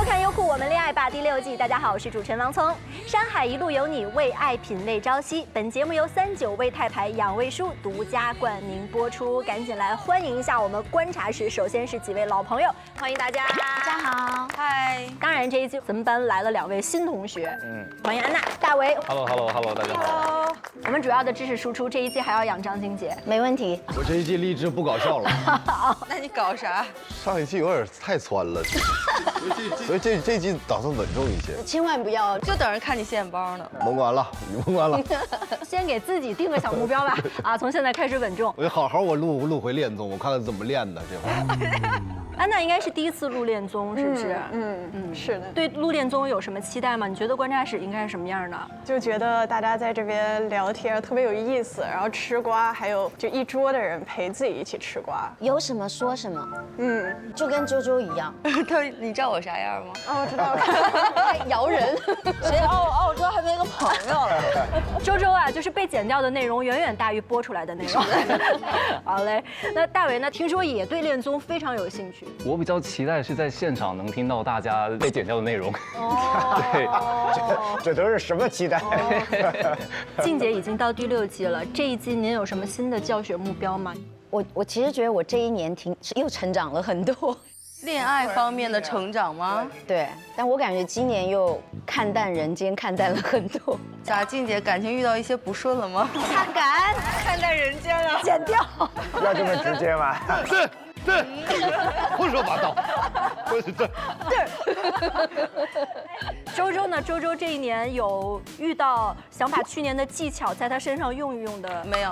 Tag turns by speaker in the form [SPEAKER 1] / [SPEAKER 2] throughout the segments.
[SPEAKER 1] 看优酷我们恋爱吧第6季，大家好，我是主持人王聪。山海一路有你，为爱品味朝夕。本节目由39味太牌养胃舒独家冠名播出，赶紧来欢迎一下我们观察室。首先是几位老朋友，欢迎大家。
[SPEAKER 2] 大家好，
[SPEAKER 1] 嗨。当然这一季咱们班来了2位新同学，欢迎安娜、大为。
[SPEAKER 3] Hello， 大家好。
[SPEAKER 1] 我们主要的知识输出这一季还要养张晶姐，
[SPEAKER 2] 没问题。
[SPEAKER 4] 我这一季励志不搞笑了。
[SPEAKER 5] 那你搞啥？
[SPEAKER 4] 上一季有点太窜了，所以这季打算稳重一些。
[SPEAKER 2] 千万不要，
[SPEAKER 5] 就等着看你现包呢。
[SPEAKER 4] 甭管了，你甭管了。
[SPEAKER 1] 先给自己定个小目标吧。啊，从现在开始稳重。
[SPEAKER 4] 我就好好录回恋综，我看看怎么练的这回。
[SPEAKER 1] 安娜应该是第一次录恋综，是不是？
[SPEAKER 6] 是的。
[SPEAKER 1] 对录恋综有什么期待吗？你觉得观察室应该是什么样的？
[SPEAKER 6] 就觉得大家在这边聊天特别有意思，然后吃瓜，还有就一桌的人陪自己一起吃瓜。
[SPEAKER 2] 有什么说什么，就跟周周一样。
[SPEAKER 5] 你知道我啥样吗？
[SPEAKER 6] 哦，我知道，
[SPEAKER 2] 摇人。
[SPEAKER 5] 谁澳洲还没个朋友了？
[SPEAKER 1] 周周啊，就是被剪掉的内容远远大于播出来的内容。好嘞，那大伟呢？听说也对恋综非常有兴趣。
[SPEAKER 3] 我比较期待是在现场能听到大家被剪掉的内容。对，
[SPEAKER 7] 这都是什么期待？
[SPEAKER 1] 静姐已经到第6季了，这一季您有什么新的教学目标吗？
[SPEAKER 2] 我其实觉得我这一年又成长了很多。
[SPEAKER 5] 恋爱方面的成长吗？
[SPEAKER 2] 对，但我感觉今年又看淡人间，看淡了很多。
[SPEAKER 5] 咋，静姐感情遇到一些不顺了吗？
[SPEAKER 1] 他敢
[SPEAKER 5] 看淡人间了，
[SPEAKER 1] 剪掉。
[SPEAKER 7] 要这么直接吗？
[SPEAKER 4] 对，胡说八道。
[SPEAKER 1] 周周呢？周周这一年有遇到想把去年的技巧在他身上用一用的？
[SPEAKER 5] 没有。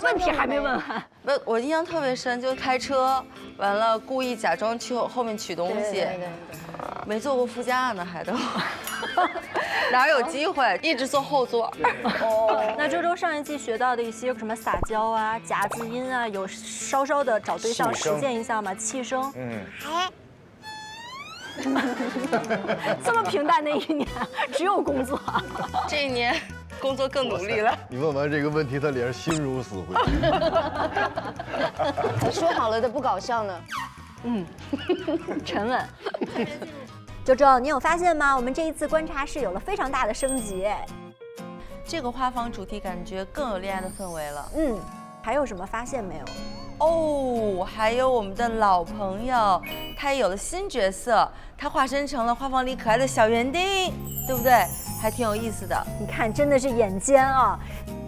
[SPEAKER 1] 问题还没问完。
[SPEAKER 5] 不，我印象特别深，就开车完了故意假装去后面取东西，
[SPEAKER 2] 对，
[SPEAKER 5] 没坐过副驾呢，还都哪有机会，一直坐后座。
[SPEAKER 1] 那周周上一季学到的一些什么撒娇啊、夹字音啊，有稍稍的找对象实践一下吗？气声。这么平淡的一年，只有工作。
[SPEAKER 5] 这一年工作更努力了。
[SPEAKER 4] 你问完这个问题，他脸上心如死灰。
[SPEAKER 2] 说好了的不搞笑呢？
[SPEAKER 1] 沉稳。周周，你有发现吗？我们这一次观察室有了非常大的升级。
[SPEAKER 5] 这个花房主题感觉更有恋爱的氛围了。
[SPEAKER 1] 还有什么发现没有？
[SPEAKER 5] 哦，还有我们的老朋友，他也有了新角色，他化身成了花房里可爱的小园丁，对不对？还挺有意思的。
[SPEAKER 1] 你看，真的是眼尖啊！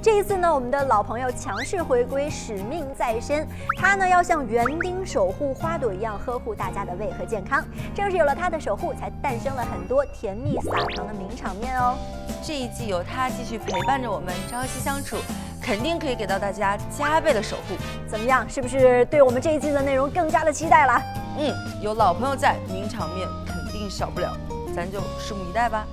[SPEAKER 1] 这一次呢，我们的老朋友强势回归，使命在身。他呢要像园丁守护花朵一样呵护大家的胃和健康。正是有了他的守护，才诞生了很多甜蜜撒糖的名场面哦。
[SPEAKER 5] 这一季有他继续陪伴着我们朝夕相处，肯定可以给到大家加倍的守护。
[SPEAKER 1] 怎么样？是不是对我们这一季的内容更加的期待了？
[SPEAKER 5] 有老朋友在，名场面肯定少不了，咱就拭目以待吧。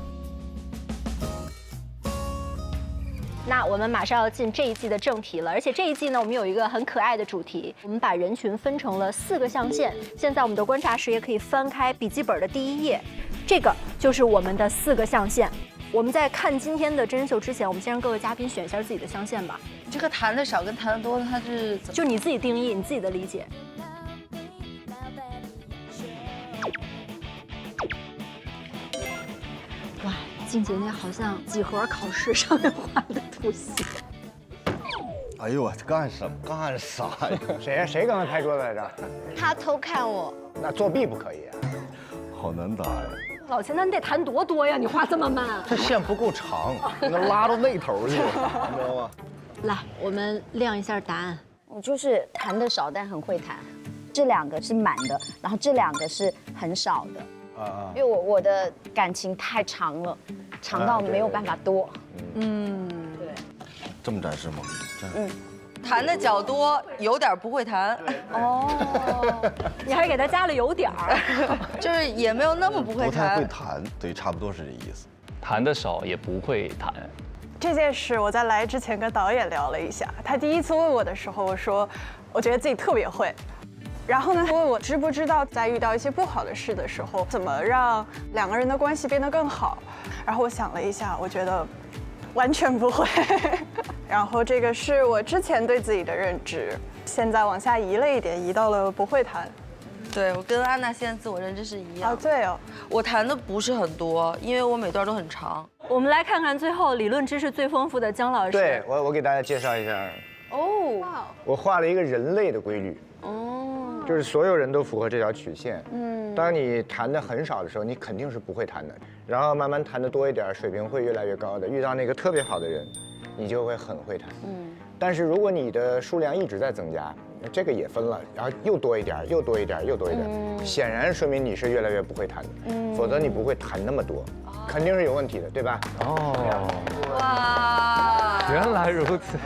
[SPEAKER 1] 那我们马上要进这一季的正题了，而且这一季呢，我们有一个很可爱的主题，我们把人群分成了4个象限。现在我们的观察室也可以翻开笔记本的第1页，这个就是我们的4个象限。我们在看今天的真人秀之前，我们先让各位嘉宾选一下自己的象限吧。
[SPEAKER 5] 这个谈的少跟谈的多，它是
[SPEAKER 1] 就你自己定义，你自己的理解。哇，静姐那好像几何考试上面画的图形。
[SPEAKER 4] 哎呦我干啥呀？
[SPEAKER 7] 谁刚才拍桌子来着？
[SPEAKER 2] 他偷看我。
[SPEAKER 7] 那作弊不可以啊。
[SPEAKER 4] 好难打呀！
[SPEAKER 1] 老钱，那你得弹多多呀？你画这么慢。
[SPEAKER 4] 这线不够长，你能拉到那头去，你知道吗？
[SPEAKER 1] 来，我们亮一下答案。
[SPEAKER 2] 我就是弹的少，但很会弹。这2个是满的，然后这2个是很少的。因为我的感情太长了，长到没有办法多。对。
[SPEAKER 4] 这么展示吗？
[SPEAKER 5] 谈的较多，有点不会谈。
[SPEAKER 1] 你还给他加了有点儿，
[SPEAKER 5] 就是也没有那么不会谈。
[SPEAKER 4] 不太会弹，对，差不多是这意思。
[SPEAKER 3] 谈的少也不会谈。
[SPEAKER 6] 这件事我在来之前跟导演聊了一下，他第一次问我的时候，我说我觉得自己特别会。然后呢，他问我知不知道在遇到一些不好的事的时候，怎么让2个人的关系变得更好。然后我想了一下，我觉得完全不会。然后这个是我之前对自己的认知，现在往下移了一点，移到了不会谈。
[SPEAKER 5] 对，我跟安娜现在自我认知是一样。
[SPEAKER 6] 对哦，
[SPEAKER 5] 我弹的不是很多，因为我每段都很长。
[SPEAKER 1] 我们来看看最后理论知识最丰富的姜老师。
[SPEAKER 7] 对，我给大家介绍一下，
[SPEAKER 5] 哦，
[SPEAKER 7] 我画了一个人类的规律。哦，就是所有人都符合这条曲线。当你弹的很少的时候，你肯定是不会弹的。然后慢慢弹的多一点，水平会越来越高的。遇到那个特别好的人，你就会很会弹。但是如果你的数量一直在增加，这个也分了，然后又多一点，又多一点，又多一点，显然说明你是越来越不会弹的。否则你不会弹那么多，肯定是有问题的，对吧？
[SPEAKER 3] 哦，
[SPEAKER 5] 哇，
[SPEAKER 3] 原来如此。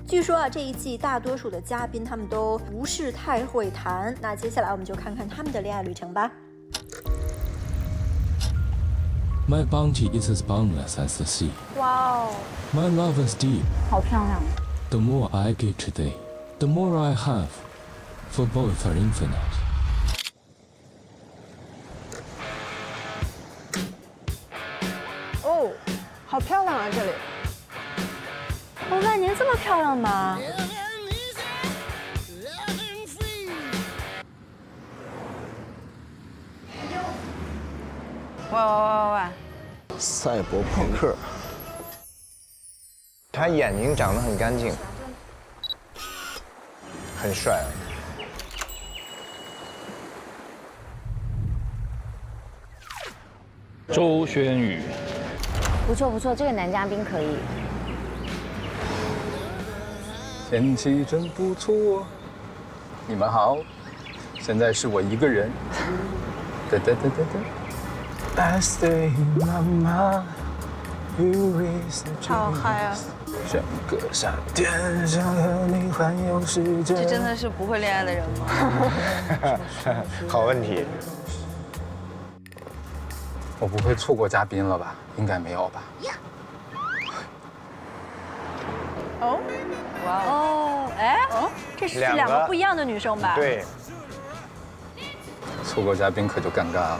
[SPEAKER 1] 据说啊，这一季大多数的嘉宾他们都不是太会弹。那接下来我们就看看他们的恋爱旅程吧。
[SPEAKER 8] My bounty is as boundless as the sea.
[SPEAKER 6] 哇哦，
[SPEAKER 8] My love is deep.
[SPEAKER 2] 好漂亮。
[SPEAKER 8] The more I give today, the more I have, for both are infinite.
[SPEAKER 6] 哦，好漂亮啊这里。
[SPEAKER 1] 哦，万年这么漂亮吗？
[SPEAKER 5] 喂！
[SPEAKER 4] 赛博朋克，
[SPEAKER 7] 他眼睛长得很干净，很帅啊。
[SPEAKER 3] 周轩宇，
[SPEAKER 2] 不错不错，这个男嘉宾可以。
[SPEAKER 3] 天气真不错。你们好，现在是我一个人。哒哒哒哒哒。I stay in my mind, you is the dream.
[SPEAKER 6] 好嗨啊！
[SPEAKER 3] 像个夏天，想和你环游世界。
[SPEAKER 5] 这真的是不会恋爱的人吗？
[SPEAKER 7] 好问题。
[SPEAKER 3] 我不会错过嘉宾了吧？应该没有吧？
[SPEAKER 6] 哦，
[SPEAKER 5] 哇哦！
[SPEAKER 1] 哦，哎，这是两个不一样的女生吧？。
[SPEAKER 7] 对，
[SPEAKER 3] 错过嘉宾可就尴尬了。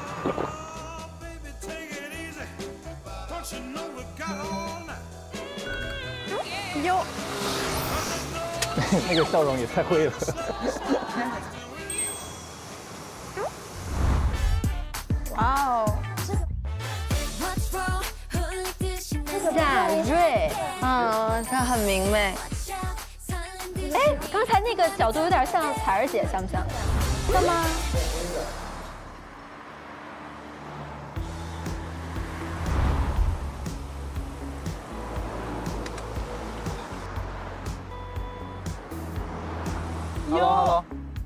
[SPEAKER 6] 哟，
[SPEAKER 3] 那个笑容也太会了。
[SPEAKER 6] 哇哦，
[SPEAKER 2] 夏瑞，
[SPEAKER 5] 她很明媚。
[SPEAKER 1] 哎，刚才那个角度有点像彩儿姐，像不像？像吗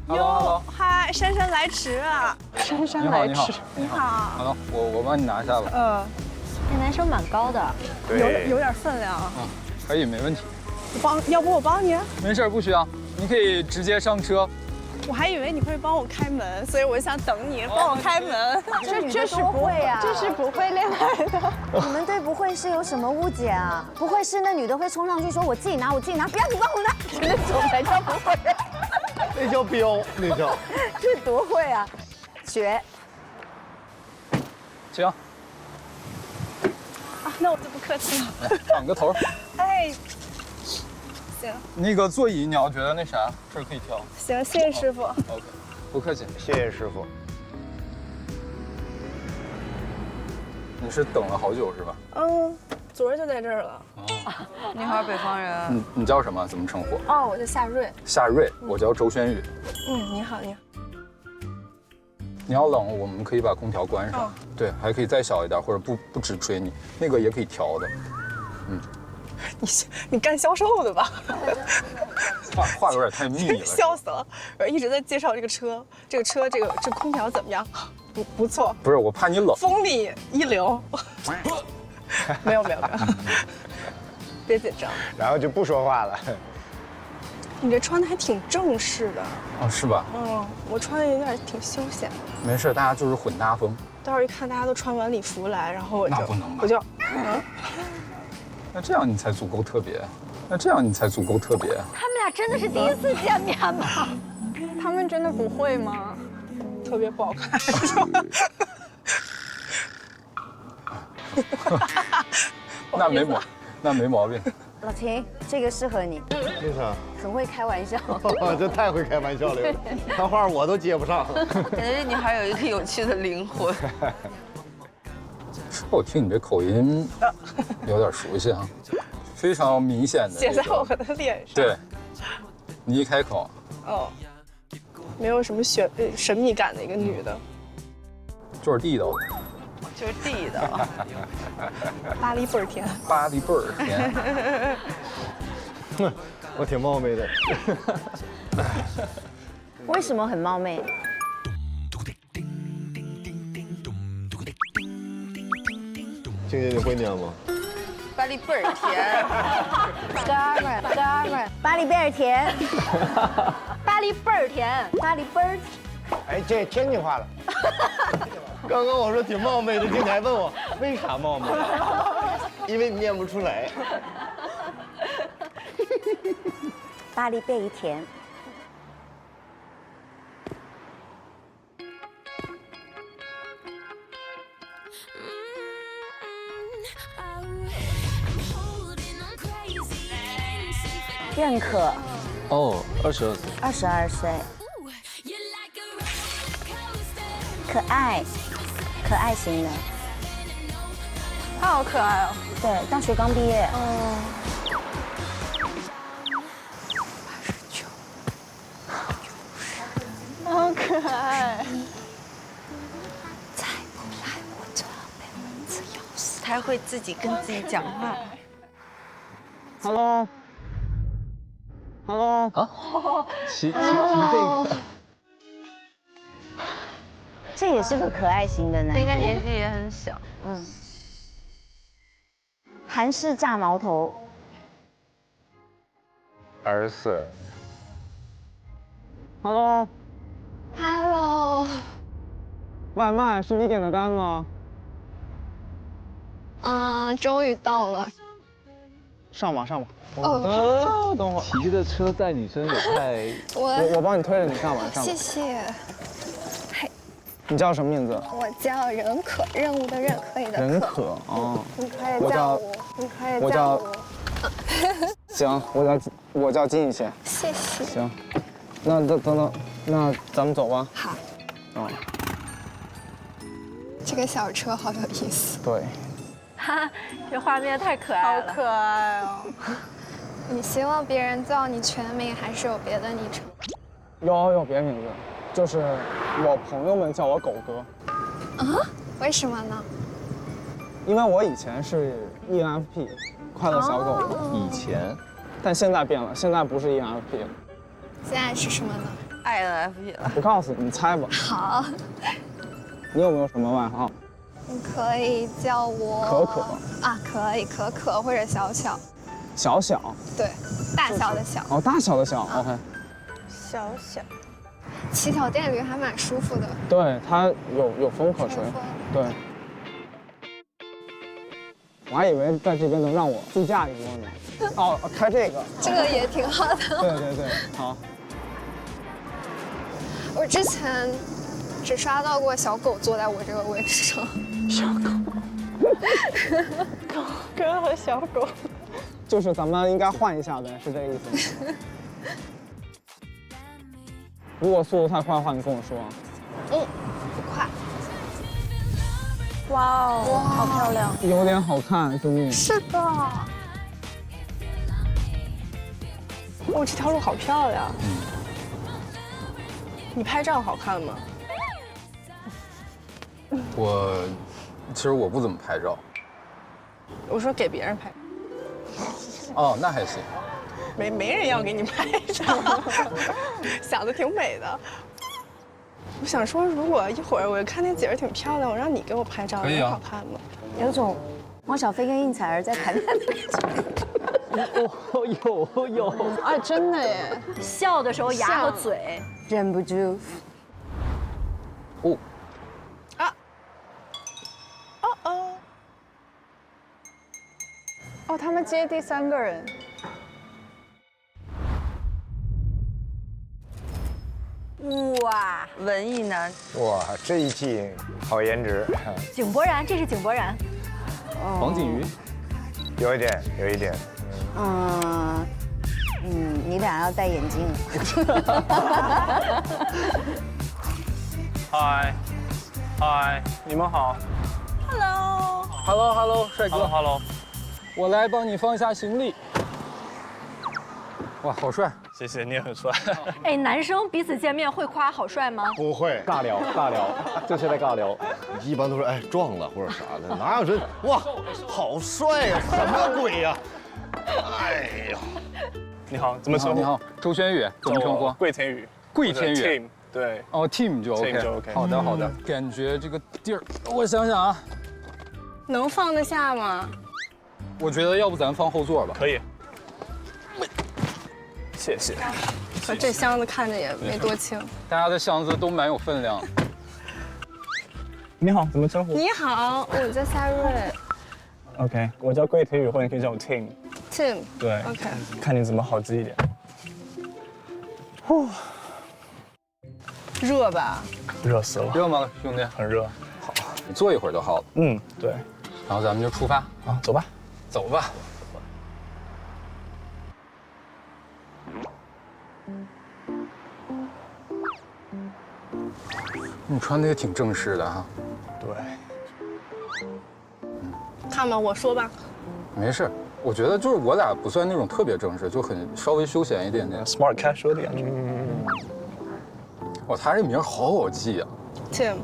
[SPEAKER 1] ？Hello，
[SPEAKER 6] 嗨，姗姗来迟啊！姗姗
[SPEAKER 3] 你好，
[SPEAKER 6] 来
[SPEAKER 3] 你好
[SPEAKER 6] 迟，，
[SPEAKER 3] 你好。好，我帮你拿一下吧。
[SPEAKER 1] 这男生蛮高的。
[SPEAKER 6] 有点分量啊。
[SPEAKER 3] 可以，没问题。
[SPEAKER 6] 要不我帮你？
[SPEAKER 3] 没事，不需要，你可以直接上车。
[SPEAKER 6] 我还以为你会帮我开门，所以我想等你帮我开门。这是
[SPEAKER 2] 多会啊
[SPEAKER 6] 这是不会恋爱的。
[SPEAKER 2] 你们对不会是有什么误解啊？不会是那女的会冲上去说我自己拿，不要你帮我拿，那种才叫不会。
[SPEAKER 4] 那叫彪，那叫。
[SPEAKER 2] 这多会啊！学。
[SPEAKER 3] 行，
[SPEAKER 6] 啊，那我就不客气了。
[SPEAKER 3] 躺个头。
[SPEAKER 6] 哎，行
[SPEAKER 3] 那个座椅你要觉得那啥，这儿可以调。
[SPEAKER 6] 行，谢谢师傅。
[SPEAKER 3] OK，不客气。
[SPEAKER 7] 谢谢师傅。
[SPEAKER 3] 你是等了好久是吧？
[SPEAKER 6] 昨儿就在这儿了。
[SPEAKER 5] 你好，北方人。
[SPEAKER 3] 你叫什么？怎么称呼？
[SPEAKER 6] 哦，我叫夏瑞。
[SPEAKER 3] 夏瑞，我叫周轩宇。
[SPEAKER 6] 你好，你好。
[SPEAKER 3] 你要冷，我们可以把空调关上。对，还可以再小一点，或者不直吹你，那个也可以调的。
[SPEAKER 6] 你干销售的吧？
[SPEAKER 3] 话有点太密了。
[SPEAKER 6] 笑死了！我一直在介绍这个车，这空调怎么样？不错。
[SPEAKER 3] 不是，我怕你冷。
[SPEAKER 6] 风力一流。没有，别紧张。
[SPEAKER 7] 然后就不说话了。
[SPEAKER 6] 你这穿的还挺正式的。
[SPEAKER 3] 哦，是吧？
[SPEAKER 6] 我穿的有点挺休闲。
[SPEAKER 3] 没事，大家就是混搭风。
[SPEAKER 6] 到时候一看大家都穿晚礼服来，然后我就
[SPEAKER 3] 那不能吧？
[SPEAKER 6] 我就
[SPEAKER 3] 那这样你才足够特别。他们
[SPEAKER 1] 俩真的是第一次见面吗？
[SPEAKER 6] 他们真的不会吗？特别不好看。
[SPEAKER 3] 那没毛病。
[SPEAKER 2] 老秦，这个适合你。
[SPEAKER 4] 为啥？
[SPEAKER 2] 很会开玩笑。
[SPEAKER 4] 这太会开玩笑了，他话我都接不上。
[SPEAKER 5] 感觉这女孩有一个有趣的灵魂。
[SPEAKER 3] 是我听你这口音有点熟悉啊，非常明显的
[SPEAKER 6] 写在我的脸上。
[SPEAKER 3] 对，你一开口，
[SPEAKER 6] 哦，没有什么神秘感的一个女的，
[SPEAKER 3] 就是地道的，
[SPEAKER 5] 就是地道。
[SPEAKER 6] 巴黎倍儿甜。
[SPEAKER 3] 巴黎倍儿甜。
[SPEAKER 4] 我挺冒昧的。
[SPEAKER 2] 为什么很冒昧？
[SPEAKER 4] 静姐，你会念吗？
[SPEAKER 5] 巴黎倍儿甜。
[SPEAKER 2] 哥们儿，巴黎贝尔甜，
[SPEAKER 1] 巴黎倍儿甜，
[SPEAKER 2] 巴黎贝尔。
[SPEAKER 7] 哎，这天津话了。
[SPEAKER 4] 刚刚我说挺冒昧的，静姐还问我为啥冒昧，因为你念不出来。
[SPEAKER 2] 巴黎贝尔甜。认可
[SPEAKER 3] 哦，22岁
[SPEAKER 2] ，22岁，可爱型的，
[SPEAKER 6] 她好可爱哦。
[SPEAKER 2] 对，大学刚毕业。
[SPEAKER 6] 好可爱。
[SPEAKER 2] 再不来我就要被蚊子咬死。
[SPEAKER 5] 他还会自己跟自己讲话。
[SPEAKER 7] Hello。
[SPEAKER 3] 啊，骑这个，
[SPEAKER 2] 这也是个可爱型的男生，
[SPEAKER 5] 应该年纪也很小。
[SPEAKER 2] 韩式炸毛头。
[SPEAKER 7] 24。
[SPEAKER 9] Hello， 外卖是你点的单吗？
[SPEAKER 10] 终于到了。
[SPEAKER 9] 上吧。等会儿。
[SPEAKER 11] 骑着车载女生也太……
[SPEAKER 9] 我帮你推着，你上吧。
[SPEAKER 10] 谢谢。
[SPEAKER 9] 你叫什么名字？
[SPEAKER 10] 我叫任可，任务的任，可以的可。
[SPEAKER 9] 任可哦。
[SPEAKER 10] 你可以叫我。你可以叫我。
[SPEAKER 9] 行，我叫金一贤。
[SPEAKER 10] 谢谢。
[SPEAKER 9] 行，那等，那咱们走吧。
[SPEAKER 10] 好。
[SPEAKER 9] 哦。
[SPEAKER 10] 这个小车好有意思。
[SPEAKER 9] 对。
[SPEAKER 1] 哈，这画面太可爱了。
[SPEAKER 6] 好可爱哦。
[SPEAKER 10] 你希望别人叫你全名，还是有别的昵称？
[SPEAKER 9] 有别的名字，就是我朋友们叫我狗哥。
[SPEAKER 10] 啊？为什么呢？
[SPEAKER 9] 因为我以前是 ENFP， 快乐小狗。
[SPEAKER 11] 以前，
[SPEAKER 9] 但现在变了，现在不是 ENFP 了。
[SPEAKER 10] 现在是什么呢？
[SPEAKER 5] INFP 了。
[SPEAKER 9] 不告诉你，你猜吧。
[SPEAKER 10] 好。
[SPEAKER 9] 你有没有什么外号？
[SPEAKER 10] 你可以叫我
[SPEAKER 9] 可
[SPEAKER 10] 啊，可以可或者小。
[SPEAKER 9] 小。
[SPEAKER 10] 对，大小的小。
[SPEAKER 9] 哦，大小的小 ，OK。
[SPEAKER 6] 小。
[SPEAKER 10] 骑小电驴还蛮舒服的。
[SPEAKER 9] 对，它有风可吹。对。我还以为在这边能让我自驾1多呢。哦，开这个。
[SPEAKER 10] 这个也挺好的。
[SPEAKER 9] 对，好。
[SPEAKER 10] 我之前只刷到过小狗坐在我这个位置上。
[SPEAKER 9] 小狗。
[SPEAKER 6] 狗哥和小狗。
[SPEAKER 9] 就是咱们应该换一下呗，是这个意思吗？如果速度太快的话，你跟我说。
[SPEAKER 10] 不快。
[SPEAKER 6] 哇哦，好漂亮。
[SPEAKER 9] 有点好看，救命！
[SPEAKER 10] 是的。
[SPEAKER 6] 哦，这条路好漂亮。你拍照好看吗？
[SPEAKER 3] 其实我不怎么拍照。
[SPEAKER 6] 我说给别人拍。
[SPEAKER 3] 哦，那还行。
[SPEAKER 6] 没人要给你拍照，想的挺美的。我想说，如果一会儿我看那姐儿挺漂亮，我让你给我拍照，
[SPEAKER 3] 可以啊，
[SPEAKER 6] 好看吗？
[SPEAKER 2] 有种汪小菲跟应采儿在谈恋爱的感觉。
[SPEAKER 9] 有，
[SPEAKER 6] 哎，真的耶！
[SPEAKER 1] 笑的时候牙和嘴
[SPEAKER 2] 忍不住。
[SPEAKER 6] 哦，他们接第3个人。
[SPEAKER 5] 哇，文艺男。
[SPEAKER 7] 哇，这一季好颜值。
[SPEAKER 1] 井柏然，这是井柏然。
[SPEAKER 11] 黄景瑜。
[SPEAKER 7] 有一点。
[SPEAKER 2] 你俩要戴眼镜。
[SPEAKER 3] 嗨，你们好。Hello，帅哥。Hello， 我来帮你放下行李。哇，好帅！
[SPEAKER 11] 谢谢，你也很帅。
[SPEAKER 1] 哎，男生彼此见面会夸好帅吗？
[SPEAKER 4] 不会，
[SPEAKER 11] 尬聊，就是在尬聊。
[SPEAKER 4] 一般都是哎撞了或者啥的，哪有这哇，好帅呀，什么鬼呀？哎呀，
[SPEAKER 11] 你好，怎么称呼？
[SPEAKER 3] 你好，周轩宇，怎么称呼？
[SPEAKER 11] 桂天宇。
[SPEAKER 3] 桂天宇
[SPEAKER 11] Team， 对。
[SPEAKER 3] 哦 ，Team 就 OK。
[SPEAKER 11] Team 就 OK。
[SPEAKER 3] 好的。感觉这个地儿，我想想啊，
[SPEAKER 6] 能放得下吗？
[SPEAKER 3] 我觉得要不咱放后座吧。
[SPEAKER 11] 可以。谢谢。
[SPEAKER 6] 这箱子看着也没多轻。
[SPEAKER 3] 大家的箱子都蛮有分量的。
[SPEAKER 11] 你好，怎么称呼？
[SPEAKER 6] 你好，我叫夏瑞。
[SPEAKER 11] OK， 我叫桂天宇，或者你可以叫我 Tim。
[SPEAKER 6] Tim。
[SPEAKER 11] 对。
[SPEAKER 6] OK。
[SPEAKER 11] 看你怎么好记一点。
[SPEAKER 6] 热吧？
[SPEAKER 11] 热死了。
[SPEAKER 3] 热吗，兄弟？
[SPEAKER 11] 很热。
[SPEAKER 3] 好，你坐一会儿就好了。
[SPEAKER 11] 对。
[SPEAKER 3] 然后咱们就出发。
[SPEAKER 11] 好，走吧。
[SPEAKER 3] 走吧。你穿的也挺正式的哈。
[SPEAKER 11] 对。
[SPEAKER 6] 看吧，我说吧。
[SPEAKER 3] 没事，我觉得就是我俩不算那种特别正式，就很稍微休闲一点点
[SPEAKER 11] ，smart casual 的感觉。
[SPEAKER 3] 哇，他这名好记啊
[SPEAKER 6] ，Tim。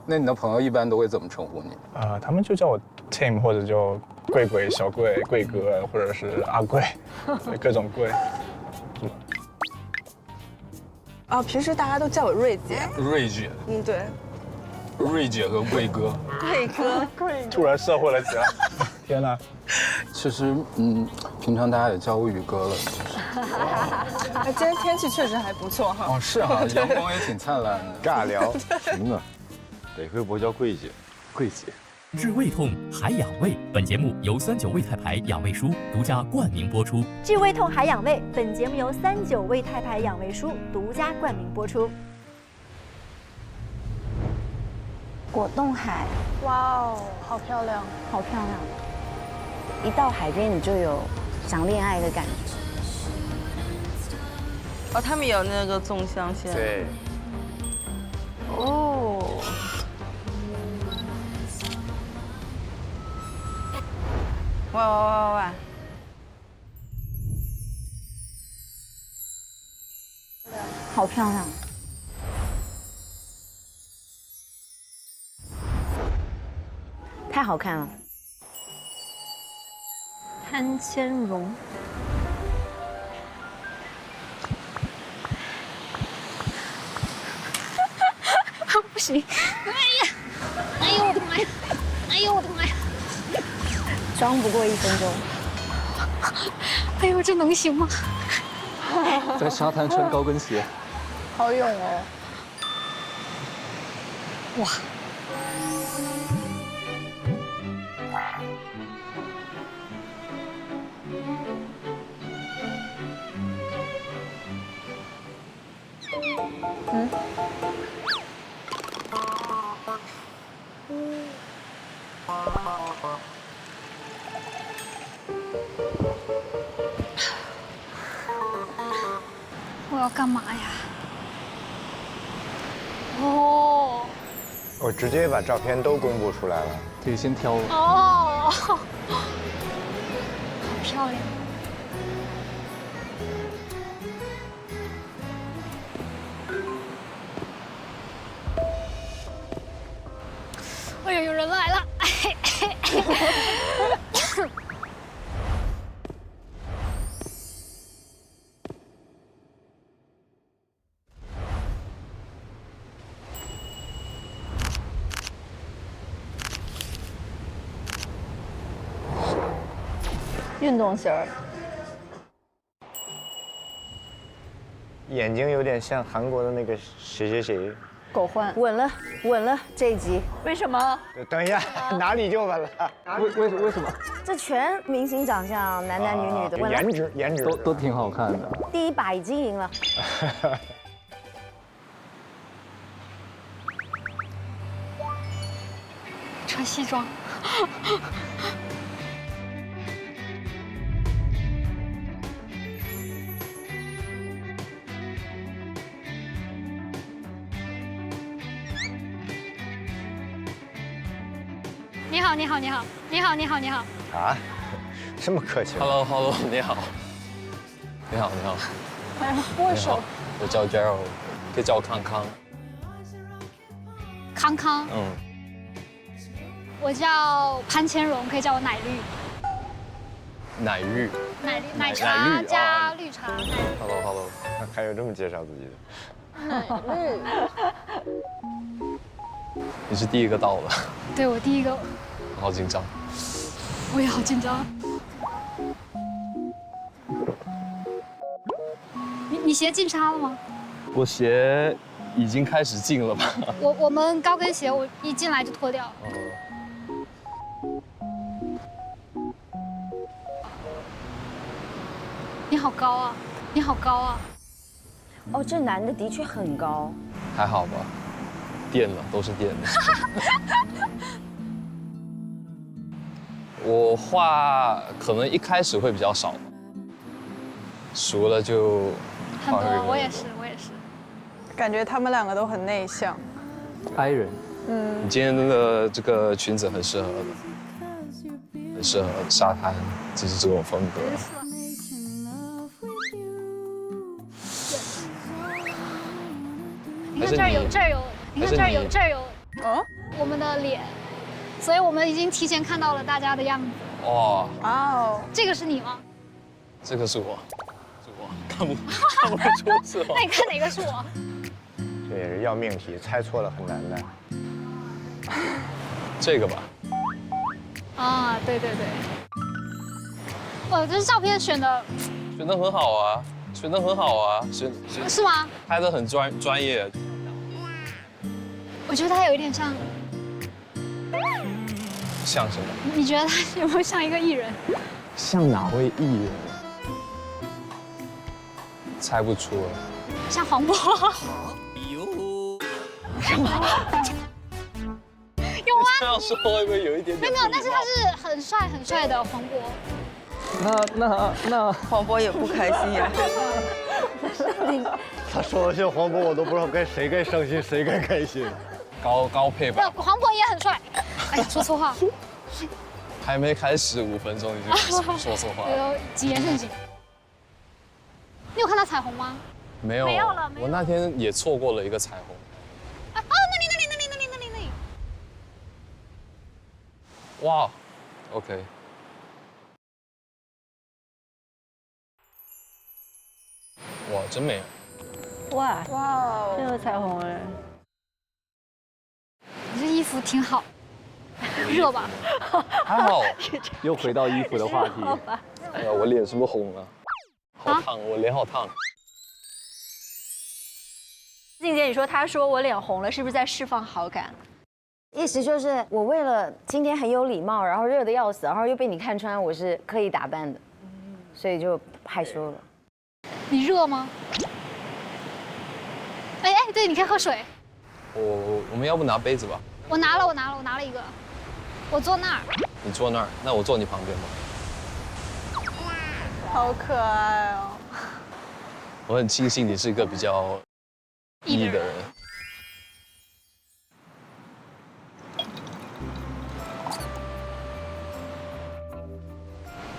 [SPEAKER 3] 那你的朋友一般都会怎么称呼你？
[SPEAKER 11] 他们就叫我 Tim， 或者叫贵贵、小贵、贵哥，或者是阿贵，各种贵。
[SPEAKER 6] 平时大家都叫我瑞姐。
[SPEAKER 3] 瑞姐。
[SPEAKER 6] 对。
[SPEAKER 3] 瑞姐和贵哥。
[SPEAKER 6] 贵哥。
[SPEAKER 11] 突然社会了起来。天哪！
[SPEAKER 3] 其实，平常大家也叫我宇哥了。
[SPEAKER 6] 今天天气确实还不错哈。
[SPEAKER 3] 哦，是哈，阳光也挺灿烂的。
[SPEAKER 7] 尬聊。
[SPEAKER 4] 行啊，得亏不叫桂姐，
[SPEAKER 3] 桂姐。
[SPEAKER 12] 治胃痛还养胃，本节目由39胃泰牌养胃舒独家冠名播出。
[SPEAKER 1] 治胃痛还养胃，本节目由39胃泰牌养胃舒独家冠名播出。
[SPEAKER 2] 果冻海，
[SPEAKER 6] 哇哦，好漂亮，
[SPEAKER 2] 好漂亮！一到海边你就有想恋爱的感觉。
[SPEAKER 5] 他们有那个纵向线。
[SPEAKER 7] 对。
[SPEAKER 5] 喂！
[SPEAKER 2] 好漂亮！太好看了。
[SPEAKER 1] 潘千荣。不行！哎呦我的妈呀！哎呦我的妈呀！
[SPEAKER 2] 装不过1分钟。
[SPEAKER 10] 哎呦，这能行吗？
[SPEAKER 11] 在沙滩穿高跟鞋，
[SPEAKER 6] 好勇哦！
[SPEAKER 10] 哇！我要干嘛呀？哦，
[SPEAKER 7] 我直接把照片都公布出来了，
[SPEAKER 11] 可以先挑了。
[SPEAKER 10] 哦，好漂亮。哎呀，有人来了！
[SPEAKER 1] 运动型儿，
[SPEAKER 7] 眼睛有点像韩国的那个谁。
[SPEAKER 1] 狗焕
[SPEAKER 2] 稳了这一集。
[SPEAKER 1] 为什么？
[SPEAKER 7] 等一下，哪里就稳了？
[SPEAKER 11] 为什么？
[SPEAKER 2] 这全明星长相，男男女女的，稳了。
[SPEAKER 7] 颜值
[SPEAKER 11] 都挺好看的。
[SPEAKER 2] 第一把已经赢了。
[SPEAKER 10] 穿西装。
[SPEAKER 13] 你好，你好，你好，你好，你好，你好。
[SPEAKER 7] 啊，这么客气
[SPEAKER 3] ？Hello， 你好。你好，你好。
[SPEAKER 10] 哎，握手。
[SPEAKER 3] 我叫 Gerald， 可以叫我康康。
[SPEAKER 13] 康康。我叫潘千荣，可以叫我奶绿。
[SPEAKER 3] 奶绿。
[SPEAKER 13] 奶茶加绿茶。
[SPEAKER 3] Hello，
[SPEAKER 7] 还有这么介绍自己的？
[SPEAKER 10] 奶绿。
[SPEAKER 3] 你是第一个到的。
[SPEAKER 13] 对，我第一个。
[SPEAKER 3] 好紧张。
[SPEAKER 13] 我也好紧张。你鞋进沙了吗？
[SPEAKER 3] 我鞋已经开始进了吧？
[SPEAKER 13] 我们高跟鞋我一进来就脱掉。你好高啊！你好高啊！
[SPEAKER 2] 哦，这男的的确很高。
[SPEAKER 3] 还好吧，垫了，都是垫的。我画可能一开始会比较少，熟了就
[SPEAKER 13] 很多。我也是，我也是。
[SPEAKER 6] 感觉他们两个都很内向。
[SPEAKER 3] I 人。你今天的这个裙子很适合的，很适合沙滩，就是这种风格。
[SPEAKER 13] 你看这儿有，你看这儿有，我们的脸，所以我们已经提前看到了大家的样子。
[SPEAKER 3] 哇
[SPEAKER 6] 哦，
[SPEAKER 13] 这个是你吗？
[SPEAKER 3] 这个是我，看不出是我。
[SPEAKER 13] 那你看哪个是我？
[SPEAKER 7] 这也是要命题，猜错了很难的。
[SPEAKER 3] 这个吧。
[SPEAKER 13] 啊，对。哇，这照片选的
[SPEAKER 3] 很好啊，选得很好啊，
[SPEAKER 13] 是吗？
[SPEAKER 3] 拍得很专业。
[SPEAKER 13] 我觉得他有一点像。
[SPEAKER 3] 像什么？
[SPEAKER 13] 你觉得他有没有像一个艺人？
[SPEAKER 11] 像哪位艺人？
[SPEAKER 3] 猜不出了。
[SPEAKER 13] 像黄渤。有吗？
[SPEAKER 3] 这样说会不会有一点点？
[SPEAKER 13] 没有，但是他是很帅的黄渤。
[SPEAKER 5] 那黄渤也不开心呀。
[SPEAKER 4] 他说的像黄渤，我都不知道该谁该伤心，谁该开心。
[SPEAKER 3] 高配吧。
[SPEAKER 13] 黄渤也很帅。哎呀，说错话。
[SPEAKER 3] 还没开始5分钟你就说错话。
[SPEAKER 13] 谨言慎行。你有看到彩虹吗？
[SPEAKER 3] 没有。没有了。我那天也错过了一个彩虹。
[SPEAKER 13] 哦，那里。
[SPEAKER 3] 哇 ，OK。哇，真美！
[SPEAKER 1] 哇，真有彩虹哎！
[SPEAKER 13] 你这衣服挺好，热吧？
[SPEAKER 3] 还好。又回到衣服的话题。哎呀，我脸是不是红了？好烫，我脸好烫。
[SPEAKER 1] 静姐，你说他说我脸红了，是不是在释放好感？
[SPEAKER 2] 意思就是我为了今天很有礼貌，然后热得要死，然后又被你看穿我是刻意打扮的，所以就害羞了。
[SPEAKER 13] 你热吗？哎，对，你可以喝水。
[SPEAKER 3] 我们要不拿杯子吧？
[SPEAKER 13] 我拿了一个。我坐那儿。
[SPEAKER 3] 你坐那儿，那我坐你旁边吧。
[SPEAKER 6] 好可爱哦！
[SPEAKER 3] 我很庆幸你是一个比较E的人。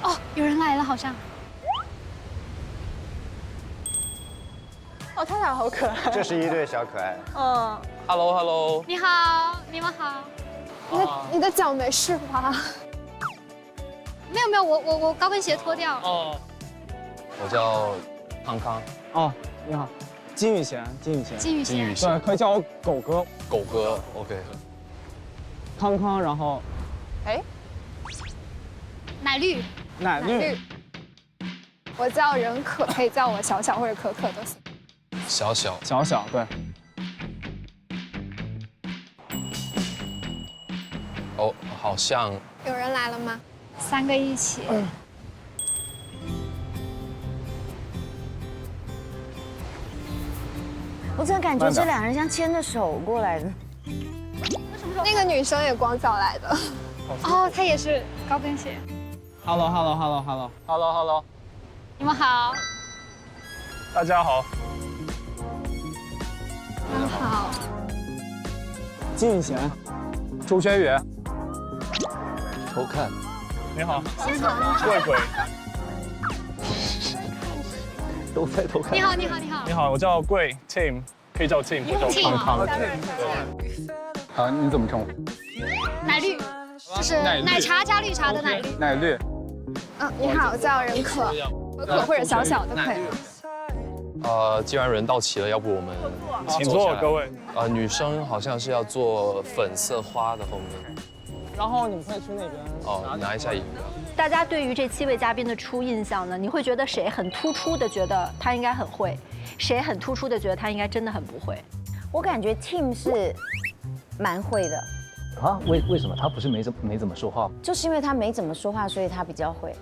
[SPEAKER 13] 哦，有人来了，好像。
[SPEAKER 6] 哦，他俩好可爱。
[SPEAKER 7] 这是一对小可爱。
[SPEAKER 3] Hello。
[SPEAKER 13] 你好，你们好。
[SPEAKER 10] 你的脚没事吧？
[SPEAKER 13] 没有，我高跟鞋脱掉。
[SPEAKER 3] 哦。我叫康康。
[SPEAKER 9] 哦，你好，金宇贤。对，可以叫我狗哥。
[SPEAKER 3] 狗哥 ，OK。
[SPEAKER 9] 康康，然后。
[SPEAKER 10] 哎。
[SPEAKER 13] 奶绿。
[SPEAKER 10] 我叫任可，可以叫我小小或者可可都行。
[SPEAKER 3] 小小，
[SPEAKER 9] 对。
[SPEAKER 3] 哦，好像。
[SPEAKER 10] 有人来了吗
[SPEAKER 13] ？3个一起。
[SPEAKER 2] 我怎么感觉这两人像牵着手过来的？
[SPEAKER 10] 那个女生也光脚来的。
[SPEAKER 13] 哦，她也是高跟鞋。
[SPEAKER 9] Hello。
[SPEAKER 13] 你们好。
[SPEAKER 11] 大家好。
[SPEAKER 13] 你好。
[SPEAKER 9] 金宇贤。
[SPEAKER 11] 周轩宇。
[SPEAKER 3] 偷看。
[SPEAKER 11] 你好，
[SPEAKER 13] 现场
[SPEAKER 11] 贵贵。
[SPEAKER 3] 都在偷看。
[SPEAKER 13] 你好，你好，你好。
[SPEAKER 11] 你好，我叫贵 Tim， 可以叫我 Tim， 或者叫我康康。
[SPEAKER 3] 好，你怎么称呼？
[SPEAKER 13] 奶绿，就是奶茶加绿茶的奶绿。
[SPEAKER 3] 奶绿。
[SPEAKER 10] 你好，我叫任可，可或者小小的可以。
[SPEAKER 14] 既然人到齐了，要不我们
[SPEAKER 11] 请坐，各位。
[SPEAKER 14] 女生好像是要坐粉色花的后面。
[SPEAKER 9] 然后你们可以去那边
[SPEAKER 14] 拿一下饮料。
[SPEAKER 1] 大家对于这7位嘉宾的初印象呢？你会觉得谁很突出的觉得他应该很会，谁很突出的觉得他应该真的很不会？
[SPEAKER 2] 我感觉 Tim 是蛮会的。
[SPEAKER 3] 啊？为什么？他不是没怎么说话？
[SPEAKER 2] 就是因为他没怎么说话，所以他比较会。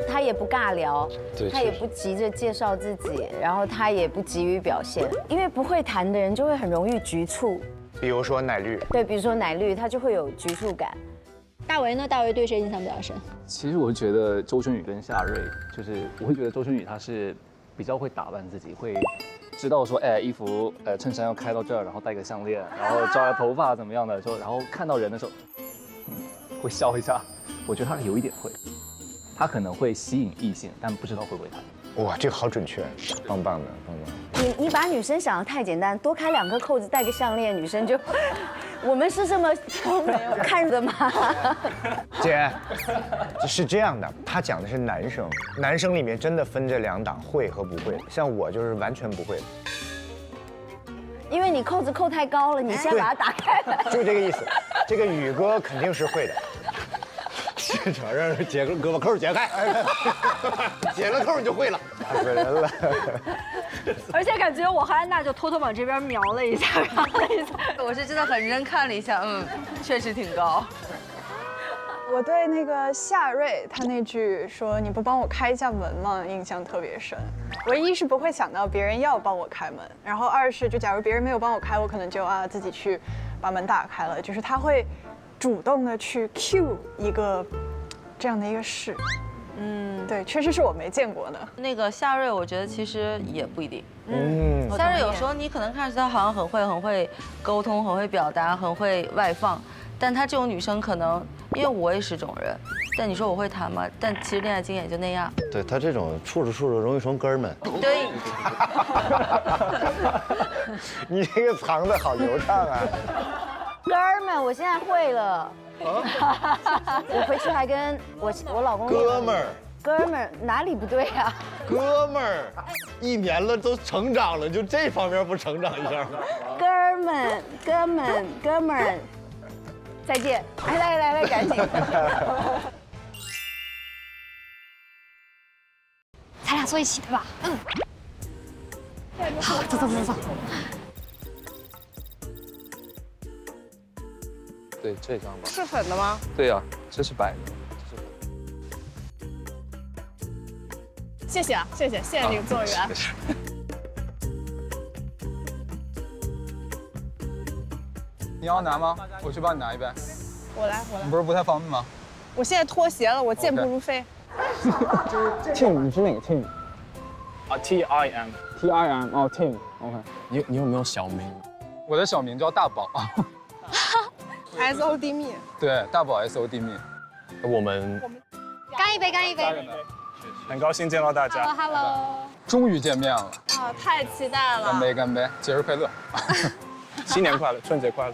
[SPEAKER 2] 他也不尬聊，他也不急着介绍自己，然后他也不急于表现，因为不会谈的人就会很容易局促。
[SPEAKER 7] 比如说奶绿，
[SPEAKER 2] 对，比如说奶绿，他就会有局促感。
[SPEAKER 1] 大为呢？大为对谁印象比较深？
[SPEAKER 3] 其实我觉得周春雨跟夏瑞，就是我会觉得周春雨她是比较会打扮自己，会知道说，哎，衣服衬衫要开到这儿，然后戴个项链，然后抓个头发怎么样的，然后看到人的时候，会笑一下。我觉得她有一点会，她可能会吸引异性，但不知道会不会谈。
[SPEAKER 7] 哇，这个好准确，棒棒的，棒棒的。
[SPEAKER 2] 你把女生想得太简单，多开2个扣子，戴个项链，女生就，我们是这么看的吗？
[SPEAKER 7] 姐，是这样的，他讲的是男生，男生里面真的分这2档，会和不会。像我就是完全不会，
[SPEAKER 2] 因为你扣子扣太高了，你先把它打开。
[SPEAKER 7] 就这个意思。这个宇哥肯定是会的。
[SPEAKER 4] 现场让人解胳膊扣解开，解了扣你就会了，
[SPEAKER 7] 吓死人了。
[SPEAKER 1] 而且感觉我和安娜就偷偷往这边瞄了一下，看了一下。
[SPEAKER 5] 我是真的很认真看了一下，确实挺高。
[SPEAKER 6] 我对那个夏瑞他那句说你不帮我开一下门吗，印象特别深。我一是不会想到别人要帮我开门，然后2是就假如别人没有帮我开，我可能就自己去把门打开了，就是他会主动的去 cue 一个这样的一个事。对，确实是我没见过的。
[SPEAKER 5] 那个夏瑞，我觉得其实也不一定。夏瑞有时候你可能看着他好像很会沟通，很会表达，很会外放，但他这种女生可能，因为我也是这种人，但你说我会谈吗？但其实恋爱经验就那样。
[SPEAKER 4] 对他这种处着容易成哥们。
[SPEAKER 5] 对。
[SPEAKER 7] 你这个藏的好流畅啊！
[SPEAKER 2] 哥们，我现在会了。我回去还跟我老公哥们儿哪里不对啊？
[SPEAKER 4] 哥们儿，1年了都成长了，就这方面不成长一下吗？
[SPEAKER 2] 哥们儿，再见！来，赶紧。
[SPEAKER 13] 咱俩坐一起对吧？好，走。
[SPEAKER 14] 对，这张吧。
[SPEAKER 6] 是粉的吗？
[SPEAKER 14] 对呀，这是白的。
[SPEAKER 10] 谢谢你们座员。
[SPEAKER 3] 你要拿吗？我去帮你拿一杯。
[SPEAKER 10] 我来。
[SPEAKER 3] 你不是不太方便吗？
[SPEAKER 10] 我现在脱鞋了，我健步如飞。
[SPEAKER 9] Tim， 你是哪个 Tim？
[SPEAKER 11] TIM。TIM
[SPEAKER 9] 哦 Tim，OK。
[SPEAKER 14] 你有没有小名？
[SPEAKER 3] 我的小名叫大宝。
[SPEAKER 10] SOD 蜜。
[SPEAKER 3] 对，大宝 SOD 蜜。
[SPEAKER 14] 我们
[SPEAKER 13] 干一杯。
[SPEAKER 11] 很高兴见到大家。
[SPEAKER 13] Hello。
[SPEAKER 3] 终于见面了。
[SPEAKER 10] 太期待了。
[SPEAKER 3] 干杯，节日快乐。
[SPEAKER 11] 新年快乐，春节快乐。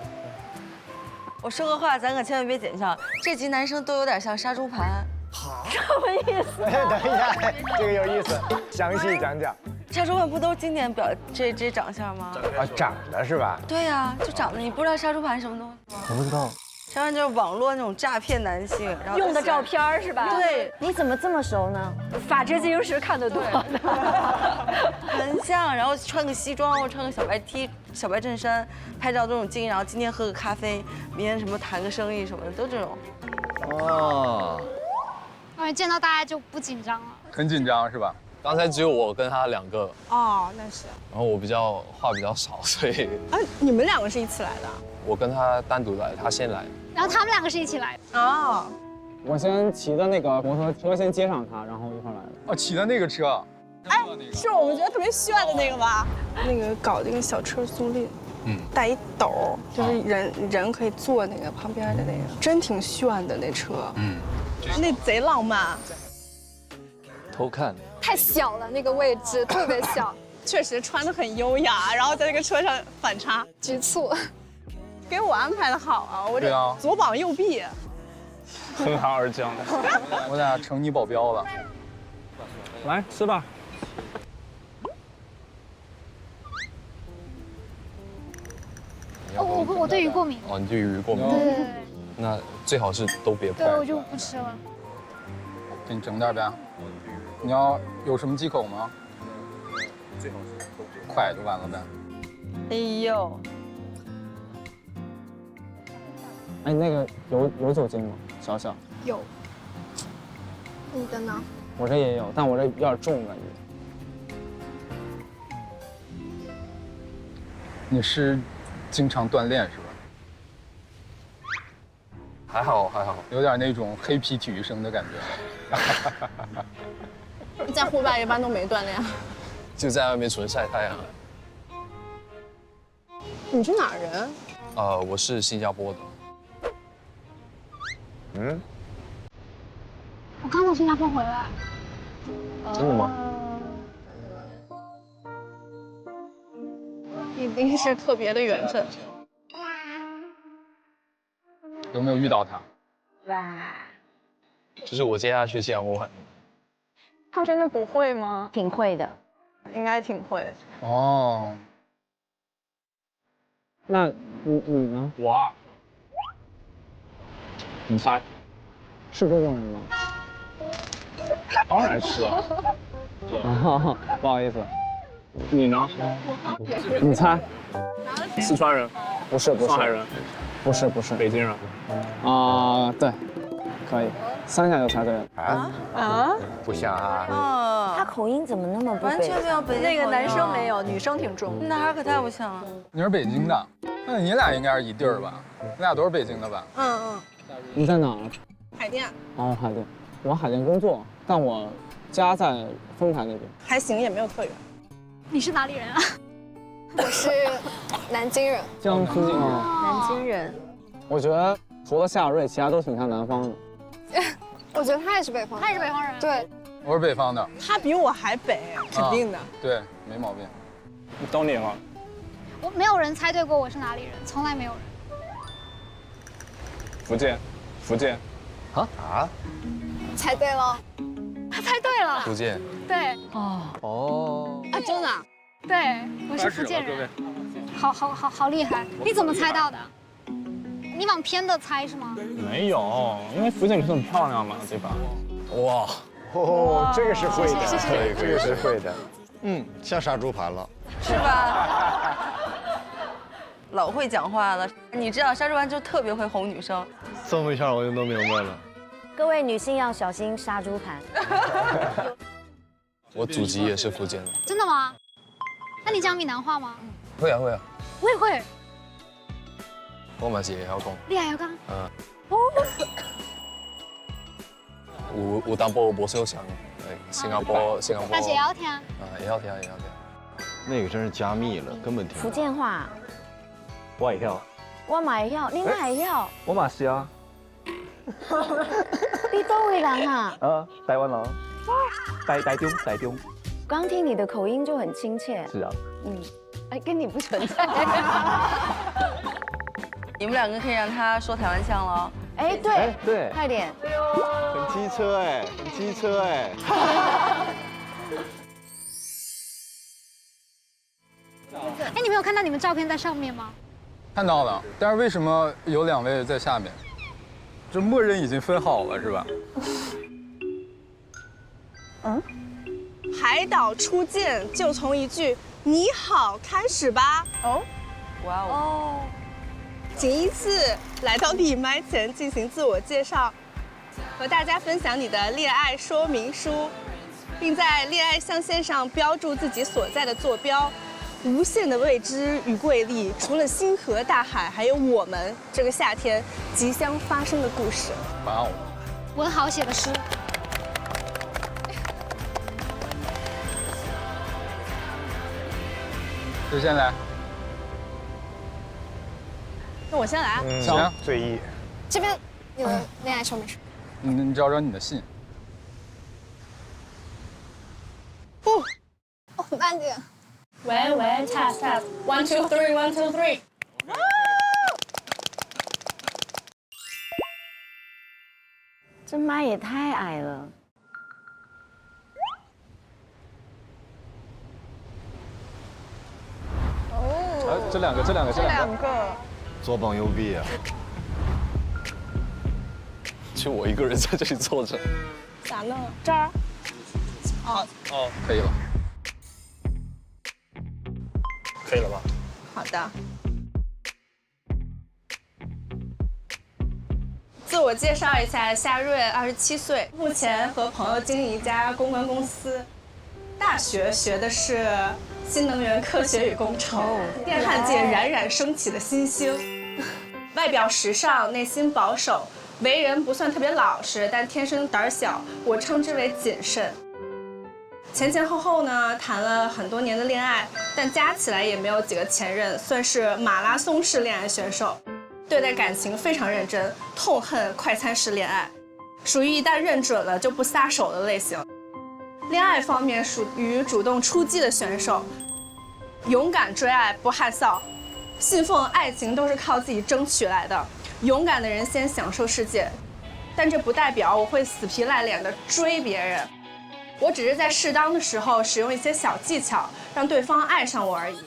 [SPEAKER 5] 我说个话，咱可千万别剪上。这集男生都有点像杀猪盘。
[SPEAKER 1] 什么意思？
[SPEAKER 7] 等一下，这个有意思，详细讲讲。
[SPEAKER 5] 杀猪盘不都是经典这长相吗？
[SPEAKER 7] 长得是吧？
[SPEAKER 5] 对呀，就长得，你不知道杀猪盘什么东西吗？
[SPEAKER 3] 我不知道。
[SPEAKER 5] 杀猪盘就是网络那种诈骗男性，然后
[SPEAKER 1] 用的照片是吧？
[SPEAKER 5] 对，
[SPEAKER 2] 你怎么这么熟呢？
[SPEAKER 1] 法制进行时看得多的。
[SPEAKER 5] 很像，然后穿个西装，或穿个小白 T、小白衬衫，拍照这种镜，然后今天喝个咖啡，明天什么谈个生意什么的，都这种。
[SPEAKER 4] 哦。
[SPEAKER 13] 见到大家就不紧张了。
[SPEAKER 3] 很紧张是吧？
[SPEAKER 14] 刚才只有我跟他2个。
[SPEAKER 10] 哦，那是。
[SPEAKER 14] 然后我话比较少，所以。
[SPEAKER 10] 你们2个是一起来的？
[SPEAKER 14] 我跟他单独来，他先来。
[SPEAKER 13] 然后他们2个是一起来的。
[SPEAKER 10] 哦。
[SPEAKER 9] 我先骑的那个摩托车先接上他，然后一块来的。
[SPEAKER 3] 骑的那个车。
[SPEAKER 10] 是我们觉得特别炫的那个吧？那个搞那个小车租赁。
[SPEAKER 6] 带一斗，就是人可以坐那个旁边的那个，真挺炫的那车。那贼浪漫。
[SPEAKER 14] 偷看。
[SPEAKER 10] 太小了，那个位置特别小，
[SPEAKER 6] 确实穿得很优雅，然后在那个车上反差
[SPEAKER 10] 局促。
[SPEAKER 6] 给我安排的好啊，我这左膀右臂。
[SPEAKER 11] 哼哈而将的。
[SPEAKER 3] 我俩成你保镖了。
[SPEAKER 11] 来吃吧。
[SPEAKER 13] 我对鱼过敏。
[SPEAKER 14] 哦，你对鱼过敏。
[SPEAKER 13] 对。
[SPEAKER 14] 那最好是都别碰。
[SPEAKER 13] 对，我就不吃了。
[SPEAKER 3] 给你整点呗。你要有什么忌口吗？最好是快就完了呗。
[SPEAKER 5] 哎呦。
[SPEAKER 9] 哎，那个有酒精吗？小小。
[SPEAKER 10] 有。你的呢？
[SPEAKER 9] 我这也有，但我这有点重感觉。
[SPEAKER 3] 你是经常锻炼是吧？
[SPEAKER 14] 还好，
[SPEAKER 3] 有点那种黑皮体育生的感觉。
[SPEAKER 6] 在户外一般都没锻炼，
[SPEAKER 14] 就在外面纯晒太阳。
[SPEAKER 6] 你是哪人？
[SPEAKER 14] 我是新加坡的。
[SPEAKER 13] 我刚从新加坡回来。
[SPEAKER 14] 真的吗？
[SPEAKER 6] 一定是特别的缘分。
[SPEAKER 3] 有没有遇到他？
[SPEAKER 2] 哇，
[SPEAKER 14] 就是我接下去新加坡玩。
[SPEAKER 6] 他真的不会吗？
[SPEAKER 2] 挺会的，
[SPEAKER 6] 应该挺会。
[SPEAKER 3] 哦。
[SPEAKER 9] 那你呢？
[SPEAKER 11] 我。你猜，
[SPEAKER 9] 是这种人吗？
[SPEAKER 11] 当然是啊。
[SPEAKER 9] 不好意思。
[SPEAKER 11] 你呢？
[SPEAKER 9] 你猜。
[SPEAKER 11] 四川人。
[SPEAKER 9] 不是。
[SPEAKER 11] 上海人。
[SPEAKER 9] 不是。
[SPEAKER 11] 北京人。
[SPEAKER 9] 对，可以，3下就猜对了。
[SPEAKER 7] 不像啊。
[SPEAKER 2] 他口音怎么那么不北？
[SPEAKER 5] 完全没有北京口音。
[SPEAKER 1] 那个男生没有，女生挺重。
[SPEAKER 5] 男孩可太不像了。
[SPEAKER 3] 你是北京的，那你俩应该是一地儿吧？你俩都是北京的吧？
[SPEAKER 9] 你在哪儿？
[SPEAKER 6] 海淀。
[SPEAKER 9] 哦，海淀。我海淀工作，但我家在丰台那边。
[SPEAKER 6] 还行，也没有特远。
[SPEAKER 13] 你是哪里人啊？
[SPEAKER 10] 我是南京人。
[SPEAKER 9] 江苏啊。
[SPEAKER 2] 南京人。
[SPEAKER 9] 我觉得除了夏瑞，其他都挺像南方的。
[SPEAKER 10] 我觉得他也是北方，
[SPEAKER 13] 他也是北方人。
[SPEAKER 10] 对，
[SPEAKER 3] 我是北方的。
[SPEAKER 6] 他比我还北，肯定的。
[SPEAKER 3] 对，没毛病。
[SPEAKER 11] 都你了。
[SPEAKER 13] 我没有人猜对过我是哪里人，从来没有人。
[SPEAKER 11] 福建。
[SPEAKER 10] 猜对了。
[SPEAKER 13] 他猜对了。
[SPEAKER 14] 福建。
[SPEAKER 13] 对。
[SPEAKER 14] 哦。
[SPEAKER 6] 啊，真的？
[SPEAKER 13] 对，我是福建人。好厉害！你怎么猜到的？你往偏的猜是吗？
[SPEAKER 11] 没有，因为福建女生很漂亮嘛，对吧？
[SPEAKER 14] 哇，
[SPEAKER 7] 这个是会的，这个是会的。
[SPEAKER 4] 像杀猪盘了，
[SPEAKER 5] 是吧？老会讲话了，你知道杀猪盘就特别会哄女生。
[SPEAKER 4] 这么一下我就弄明白了。
[SPEAKER 2] 各位女性要小心杀猪盘。
[SPEAKER 14] 我祖籍也是福建的。
[SPEAKER 13] 真的吗？那你讲闽南话吗？
[SPEAKER 14] 會啊。
[SPEAKER 13] 我也會。
[SPEAKER 14] 我嘛是會曉講。
[SPEAKER 13] 你係會講？
[SPEAKER 14] 有淡薄無小強，新加坡。
[SPEAKER 13] 但是也要聽。
[SPEAKER 14] 也要聽。
[SPEAKER 4] 那个真是加密了，根本听不
[SPEAKER 2] 福建話。
[SPEAKER 15] 我會曉。
[SPEAKER 2] 我嘛會曉，你嘛會曉？
[SPEAKER 15] 我嘛是啊。
[SPEAKER 2] 你都會人啊？
[SPEAKER 15] 台灣人。台中。
[SPEAKER 2] 剛聽你的口音就很親切。
[SPEAKER 15] 是啊。
[SPEAKER 2] 跟你不存在。
[SPEAKER 5] 你们2个可以让他说台湾腔了。
[SPEAKER 2] 对，快点。
[SPEAKER 4] 很机车哎。
[SPEAKER 13] 你没有看到你们照片在上面吗？
[SPEAKER 3] 看到了，但是为什么有2位在下面？这默认已经分好了是吧？
[SPEAKER 6] 海岛初见就从一句“你好”开始吧。
[SPEAKER 5] 哇哦！
[SPEAKER 6] 请依次来到立麦前进行自我介绍，和大家分享你的恋爱说明书，并在恋爱象限上标注自己所在的坐标。无限的未知与瑰丽，除了星河大海，还有我们这个夏天即将发生的故事。
[SPEAKER 3] 哇哦！
[SPEAKER 13] 文豪写的诗。
[SPEAKER 3] 谁先来？
[SPEAKER 6] 那我先来啊。
[SPEAKER 3] 行，
[SPEAKER 7] 最易。
[SPEAKER 10] 这边你的恋爱说明书。
[SPEAKER 3] 你找找你的信。
[SPEAKER 10] 哦，慢点。
[SPEAKER 16] 喂 ，test test 1 2 3 1 2 3。
[SPEAKER 2] 这麦也太矮了。
[SPEAKER 3] 哦，这两个。
[SPEAKER 4] 左膀右臂啊！
[SPEAKER 14] 就我一个人在这里坐着。
[SPEAKER 6] 咋弄？这儿。
[SPEAKER 3] 哦，可以了。
[SPEAKER 11] 可以了吧？
[SPEAKER 6] 好的。自我介绍一下，夏瑞，27岁，目前和朋友经营一家公关公司。大学学的是新能源科学与工程，电焊界冉冉升起的新星。外表时尚，内心保守，为人不算特别老实，但天生胆小，我称之为谨慎。前后呢，谈了很多年的恋爱，但加起来也没有几个前任，算是马拉松式恋爱选手。对待感情非常认真，痛恨快餐式恋爱，属于一旦认准了就不撒手的类型。恋爱方面属于主动出击的选手，勇敢追爱不害臊，信奉爱情都是靠自己争取来的。勇敢的人先享受世界，但这不代表我会死皮赖脸的追别人。我只是在适当的时候使用一些小技巧，让对方爱上我而已。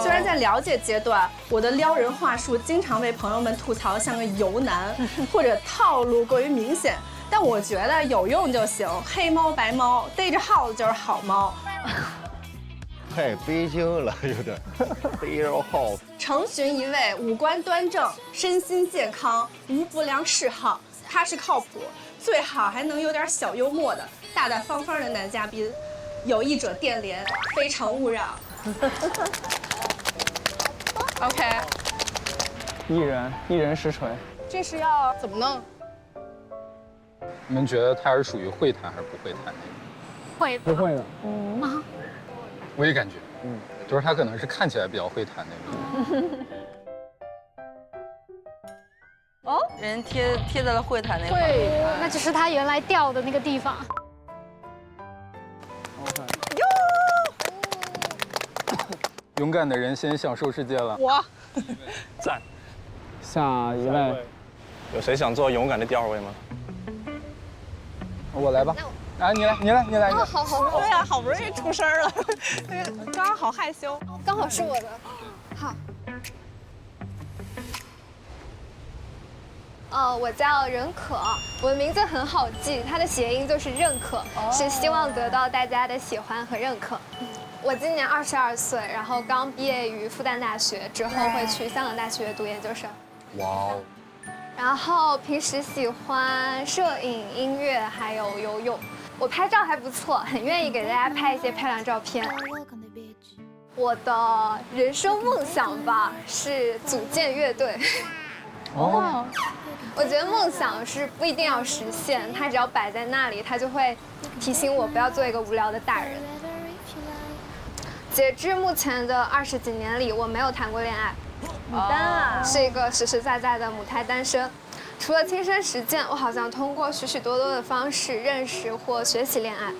[SPEAKER 6] 虽然在了解阶段，我的撩人话术经常被朋友们吐槽像个油男，或者套路过于明显，但我觉得有用就行。黑猫白猫，逮着耗子就是好猫。
[SPEAKER 4] 太悲情了，有点逮着耗子。
[SPEAKER 6] 成群一位五官端正、身心健康、无不良嗜好、踏实靠谱，最好还能有点小幽默的大大方方的男嘉宾。有意者电联，非诚勿扰。OK，
[SPEAKER 9] 一人实锤。
[SPEAKER 6] 这是要怎么弄？
[SPEAKER 3] 你们觉得他是属于会弹还是不会弹那种？
[SPEAKER 13] 会
[SPEAKER 9] 不会的。
[SPEAKER 13] 吗？
[SPEAKER 3] 我也感觉，就是他可能是看起来比较会弹那种。
[SPEAKER 5] 哦，人贴在了会弹那块。
[SPEAKER 13] 会，那只是他原来掉的那个地方。
[SPEAKER 3] 勇敢的人先享受世界了。
[SPEAKER 6] 我，
[SPEAKER 11] 赞。
[SPEAKER 9] 下一位，
[SPEAKER 11] 有谁想做勇敢的第二位吗？
[SPEAKER 3] 我来吧。啊，你来。
[SPEAKER 10] 哦，好。
[SPEAKER 6] 对呀，好不容易出声了，刚刚好害羞，
[SPEAKER 10] 刚好是我的。好。我叫任可，我的名字很好记，它的谐音就是认可，是希望得到大家的喜欢和认可。我今年22岁，然后刚毕业于复旦大学，之后会去香港大学读研究生。
[SPEAKER 14] 哇哦！
[SPEAKER 10] 然后平时喜欢摄影、音乐，还有游泳。我拍照还不错，很愿意给大家拍一些漂亮照片。我的人生梦想吧是组建乐队。哦。我觉得梦想是不一定要实现，它只要摆在那里，它就会提醒我不要做一个无聊的大人。截至目前的20几年里，我没有谈过恋爱，
[SPEAKER 6] 牡丹啊，
[SPEAKER 10] 是一个实实在在的母胎单身。除了亲身实践，我好像通过许许多多的方式认识或学习恋爱。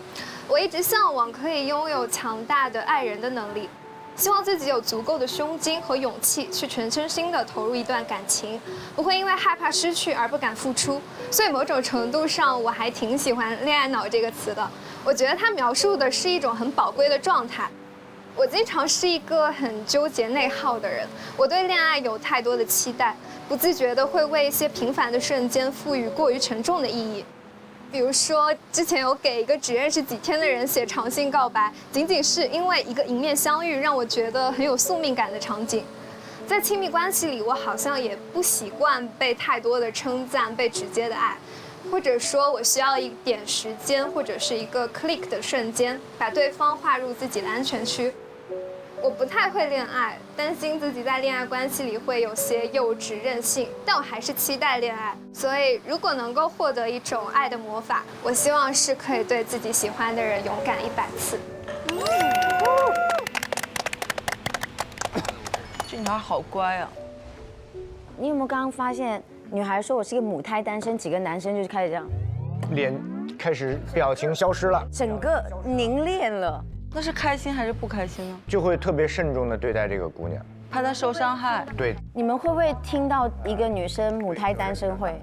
[SPEAKER 10] 我一直向往可以拥有强大的爱人的能力，希望自己有足够的胸襟和勇气去全身心地投入一段感情，不会因为害怕失去而不敢付出。所以某种程度上，我还挺喜欢“恋爱脑”这个词的。我觉得它描述的是一种很宝贵的状态。我经常是一个很纠结内耗的人，我对恋爱有太多的期待，不自觉地会为一些平凡的瞬间赋予过于沉重的意义。比如说，之前有给一个只认识几天的人写长信告白，仅仅是因为一个迎面相遇，让我觉得很有宿命感的场景。在亲密关系里，我好像也不习惯被太多的称赞，被直接的爱。或者说我需要一点时间，或者是一个 click 的瞬间，把对方划入自己的安全区。我不太会恋爱，担心自己在恋爱关系里会有些幼稚任性，但我还是期待恋爱。所以如果能够获得一种爱的魔法，我希望是可以对自己喜欢的人勇敢100次。
[SPEAKER 5] 这女孩好乖啊！
[SPEAKER 2] 你有没有刚刚发现，女孩说我是一个母胎单身，几个男生就开始这样，
[SPEAKER 7] 脸开始表情消失了，
[SPEAKER 2] 整个凝练了。
[SPEAKER 5] 那是开心还是不开心呢？
[SPEAKER 7] 就会特别慎重的对待这个姑娘，
[SPEAKER 5] 怕她受伤害。
[SPEAKER 7] 对。
[SPEAKER 2] 你们会不会听到一个女生母胎单身会？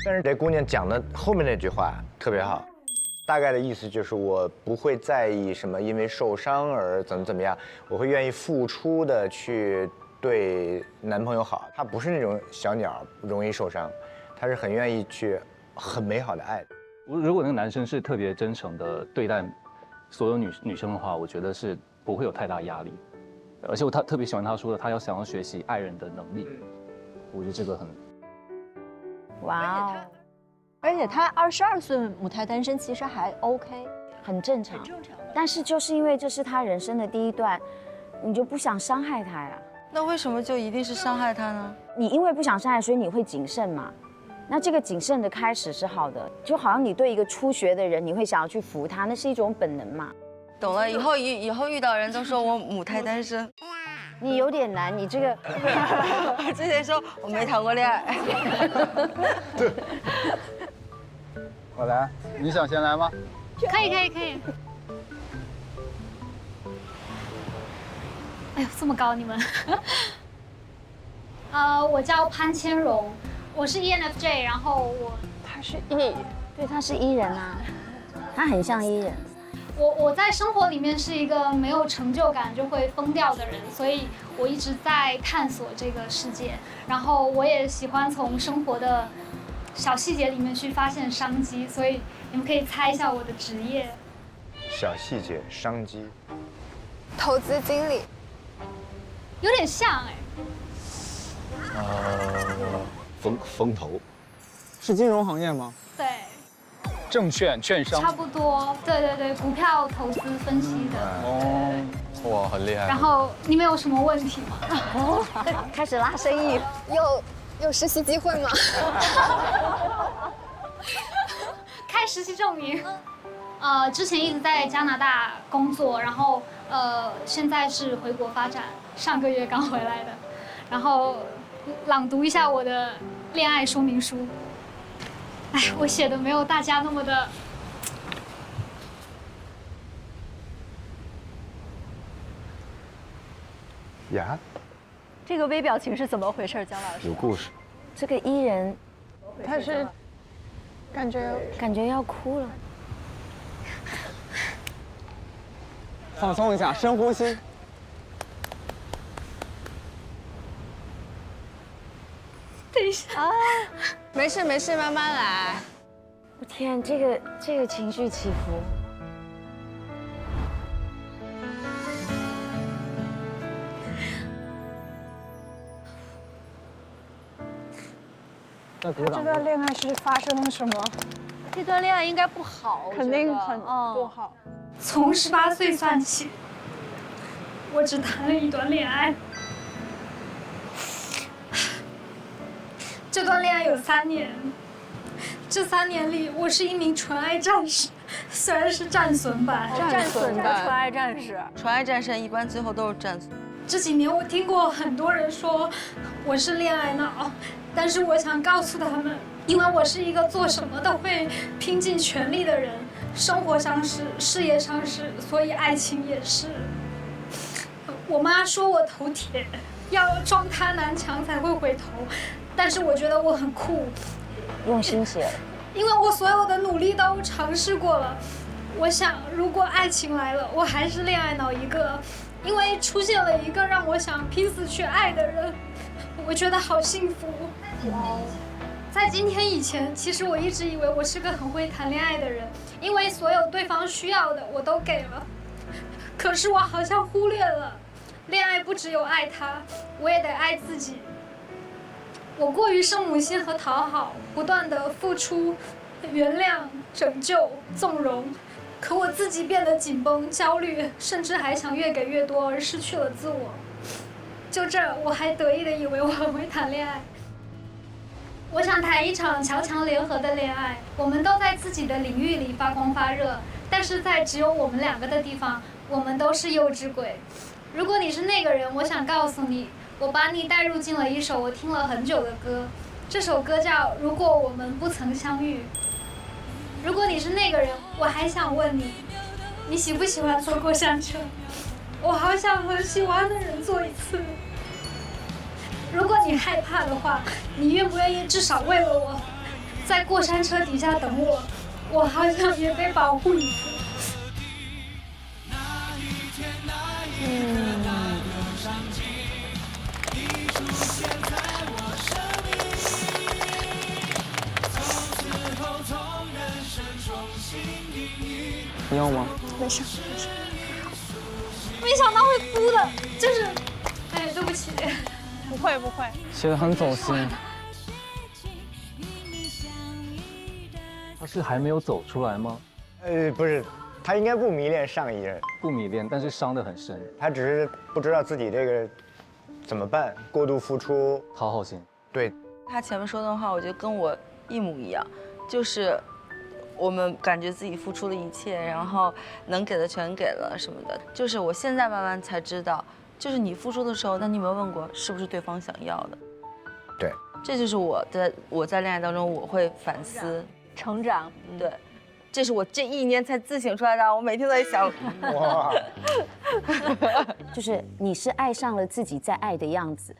[SPEAKER 7] 但是这姑娘讲的后面那句话特别好，大概的意思就是我不会在意什么因为受伤而怎么样，我会愿意付出的去对男朋友好。她不是那种小鸟容易受伤，她是很愿意去很美好的爱。
[SPEAKER 15] 如果那个男生是特别真诚的对待所有女生的话，我觉得是不会有太大压力。而且我特别喜欢他说的，他想要学习爱人的能力。我觉得这个很。
[SPEAKER 2] 哇哦！
[SPEAKER 1] 而且他22岁母胎单身，其实还 OK，
[SPEAKER 2] 很正常。但是就是因为这是他人生的第一段，你就不想伤害他呀？
[SPEAKER 5] 那为什么就一定是伤害他呢？
[SPEAKER 2] 你因为不想伤害，所以你会谨慎嘛。那这个谨慎的开始是好的，就好像你对一个初学的人，你会想要去扶他，那是一种本能嘛。
[SPEAKER 5] 懂了，以后遇到人都说我母胎单身，
[SPEAKER 2] 你有点难，你这个。
[SPEAKER 5] 之前说我没谈过恋爱。
[SPEAKER 3] 对。我来，你想先来吗？
[SPEAKER 13] 可以。哎呦，这么高你们！我叫潘千荣。我是 ENFJ， 然后他是 E，
[SPEAKER 2] 对，他是 E 人啊，他很像 E 人。
[SPEAKER 13] 我在生活里面是一个没有成就感就会疯掉的人，所以我一直在探索这个世界。然后我也喜欢从生活的小细节里面去发现商机，所以你们可以猜一下我的职业。
[SPEAKER 7] 小细节，商机。
[SPEAKER 10] 投资经理。
[SPEAKER 13] 有点像哎。
[SPEAKER 4] 风投，
[SPEAKER 9] 是金融行业吗？
[SPEAKER 13] 对。
[SPEAKER 3] 证券、券商。
[SPEAKER 13] 差不多，对，股票投资分析的。
[SPEAKER 14] 哦，哇，很厉害。
[SPEAKER 13] 然后你们有什么问题吗？
[SPEAKER 2] 开始拉生意，
[SPEAKER 10] 有实习机会吗？
[SPEAKER 13] 开实习证明。之前一直在加拿大工作，然后现在是回国发展，上个月刚回来的，然后。朗读一下我的恋爱说明书。哎，我写的没有大家那么的。
[SPEAKER 7] 呀，
[SPEAKER 1] 这个微表情是怎么回事，姜老师？
[SPEAKER 7] 有故事。
[SPEAKER 2] 这个E人，
[SPEAKER 6] 他是感觉
[SPEAKER 2] 要哭了。
[SPEAKER 9] 放松一下，深呼吸。
[SPEAKER 13] 等一下啊，
[SPEAKER 6] 没事，慢慢来。
[SPEAKER 2] 我天，这个情绪起伏。
[SPEAKER 6] 这段恋爱是发生了什么？
[SPEAKER 1] 这段恋爱应该不好，
[SPEAKER 6] 肯定很不好。
[SPEAKER 13] 从18岁算起，我只谈了一段恋爱。这段恋爱有3年，这3年里，我是一名纯爱战士，虽然是战损版。
[SPEAKER 1] 战损版，纯爱战士。
[SPEAKER 5] 纯爱战士一般最后都是战损。
[SPEAKER 13] 这几年我听过很多人说我是恋爱脑，但是我想告诉他们，因为我是一个做什么都会拼尽全力的人，生活上是，事业上是，所以爱情也是。我妈说我头铁，要撞塌南墙才会回头。但是我觉得我很酷，
[SPEAKER 2] 用心写了，
[SPEAKER 13] 因为我所有的努力都尝试过了。我想，如果爱情来了，我还是恋爱脑一个，因为出现了一个让我想拼死去爱的人，我觉得好幸福。在今天以前，其实我一直以为我是个很会谈恋爱的人，因为所有对方需要的我都给了。可是我好像忽略了，恋爱不只有爱他，我也得爱自己。我过于圣母心和讨好，不断的付出、原谅、拯救、纵容，可我自己变得紧绷、焦虑，甚至还想越给越多，而失去了自我。就这，我还得意的以为我很会谈恋爱。我想谈一场强强联合的恋爱，我们都在自己的领域里发光发热，但是在只有我们2个的地方，我们都是幼稚鬼。如果你是那个人，我想告诉你，我把你带入进了一首我听了很久的歌，这首歌叫《如果我们不曾相遇》。如果你是那个人，我还想问你，你喜不喜欢坐过山车？我好想和喜欢的人坐一次。如果你害怕的话，你愿不愿意至少为了我，在过山车底下等我？我好想也被保护一次。
[SPEAKER 9] 你要吗？
[SPEAKER 13] 没事没事。没想到会哭的，就是，哎，对不起。
[SPEAKER 6] 不会不会，
[SPEAKER 9] 写得很走心。
[SPEAKER 15] 他是还没有走出来吗？
[SPEAKER 7] 不是，他应该不迷恋上一任，
[SPEAKER 15] 不迷恋，但是伤得很深。
[SPEAKER 7] 他只是不知道自己这个怎么办，过度付出，
[SPEAKER 15] 讨好型。
[SPEAKER 7] 对，
[SPEAKER 5] 他前面说的话，我觉得跟我一模一样，就是我们感觉自己付出了一切，然后能给的全给了什么的。就是我现在慢慢才知道，就是你付出的时候，那你有没有问过是不是对方想要的？
[SPEAKER 7] 对，
[SPEAKER 5] 这就是我在恋爱当中我会反思
[SPEAKER 1] 成长。
[SPEAKER 5] 对，这是我这1年才自省出来的，我每天都在想。
[SPEAKER 2] 哇，就是你是爱上了自己在爱的样子。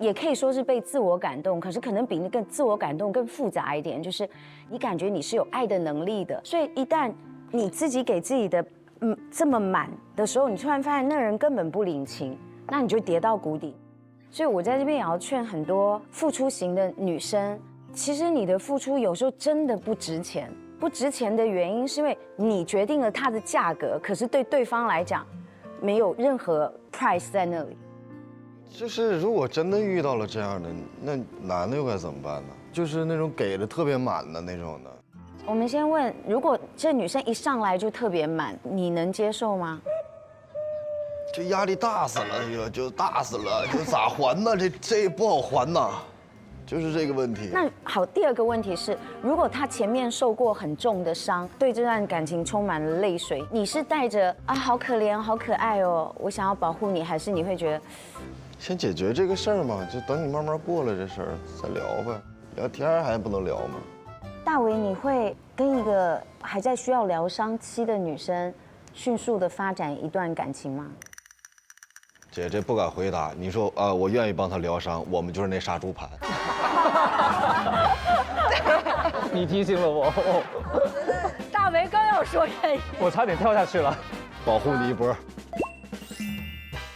[SPEAKER 2] 也可以说是被自我感动，可是可能比那个自我感动更复杂一点，就是你感觉你是有爱的能力的，所以一旦你自己给自己的这么满的时候，你突然发现那人根本不领情，那你就跌到谷底。所以我在这边也要劝很多付出型的女生，其实你的付出有时候真的不值钱，不值钱的原因是因为你决定了它的价格，可是对对方来讲没有任何 price 在那里。
[SPEAKER 4] 就是如果真的遇到了这样的，那男的又该怎么办呢？就是那种给的特别满的那种的。
[SPEAKER 2] 我们先问，如果这女生一上来就特别满，你能接受吗？
[SPEAKER 4] 这压力大死了，就大死了，就咋还呢？这不好还呐，就是这个问题。
[SPEAKER 2] 那好，第二个问题是，如果他前面受过很重的伤，对这段感情充满了泪水，你是带着啊好可怜、好可爱哦，我想要保护你，还是你会觉得？
[SPEAKER 4] 先解决这个事儿嘛，就等你慢慢过了这事儿再聊呗。聊天还不能聊吗？
[SPEAKER 2] 大为，你会跟一个还在需要疗伤期的女生迅速的发展一段感情吗？
[SPEAKER 4] 姐，这不敢回答。你说我愿意帮她疗伤，我们就是那杀猪盘。
[SPEAKER 15] 你提醒了我，
[SPEAKER 1] 大为刚要说愿意，
[SPEAKER 15] 我差点跳下去了。
[SPEAKER 4] 保护你一波。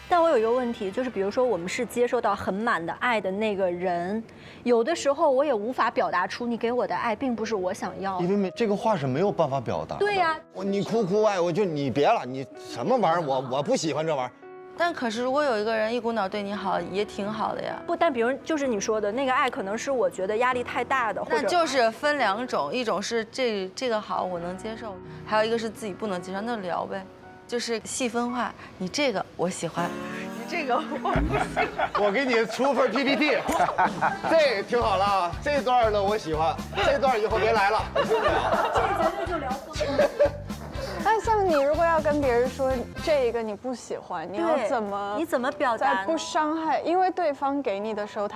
[SPEAKER 1] 但我有一个问题，就是比如说我们是接受到很满的爱的那个人，有的时候我也无法表达出你给我的爱并不是我想要的，
[SPEAKER 4] 因为这个话是没有办法表达的。
[SPEAKER 1] 对呀，
[SPEAKER 4] 你哭爱，我就你别了，你什么玩意儿？我不喜欢这玩意儿。
[SPEAKER 5] 但可是如果有一个人一股脑对你好，也挺好的呀。
[SPEAKER 1] 不，但比如就是你说的那个爱，可能是我觉得压力太大的，或者
[SPEAKER 5] 那就是分2种，一种是这个好我能接受，还有一个是自己不能接受，那就聊呗。就是细分化，你这个我喜欢，你这个我不喜欢。
[SPEAKER 4] 我给你出份 PPT， 这挺好了啊，这段呢我喜欢，这段以后别来了，我受不了。
[SPEAKER 13] 这绝对就聊疯了。
[SPEAKER 6] 但像你如果要跟别人说这个你不喜欢，你要怎么
[SPEAKER 1] 表达
[SPEAKER 6] 在不伤害？因为对方给你的时候，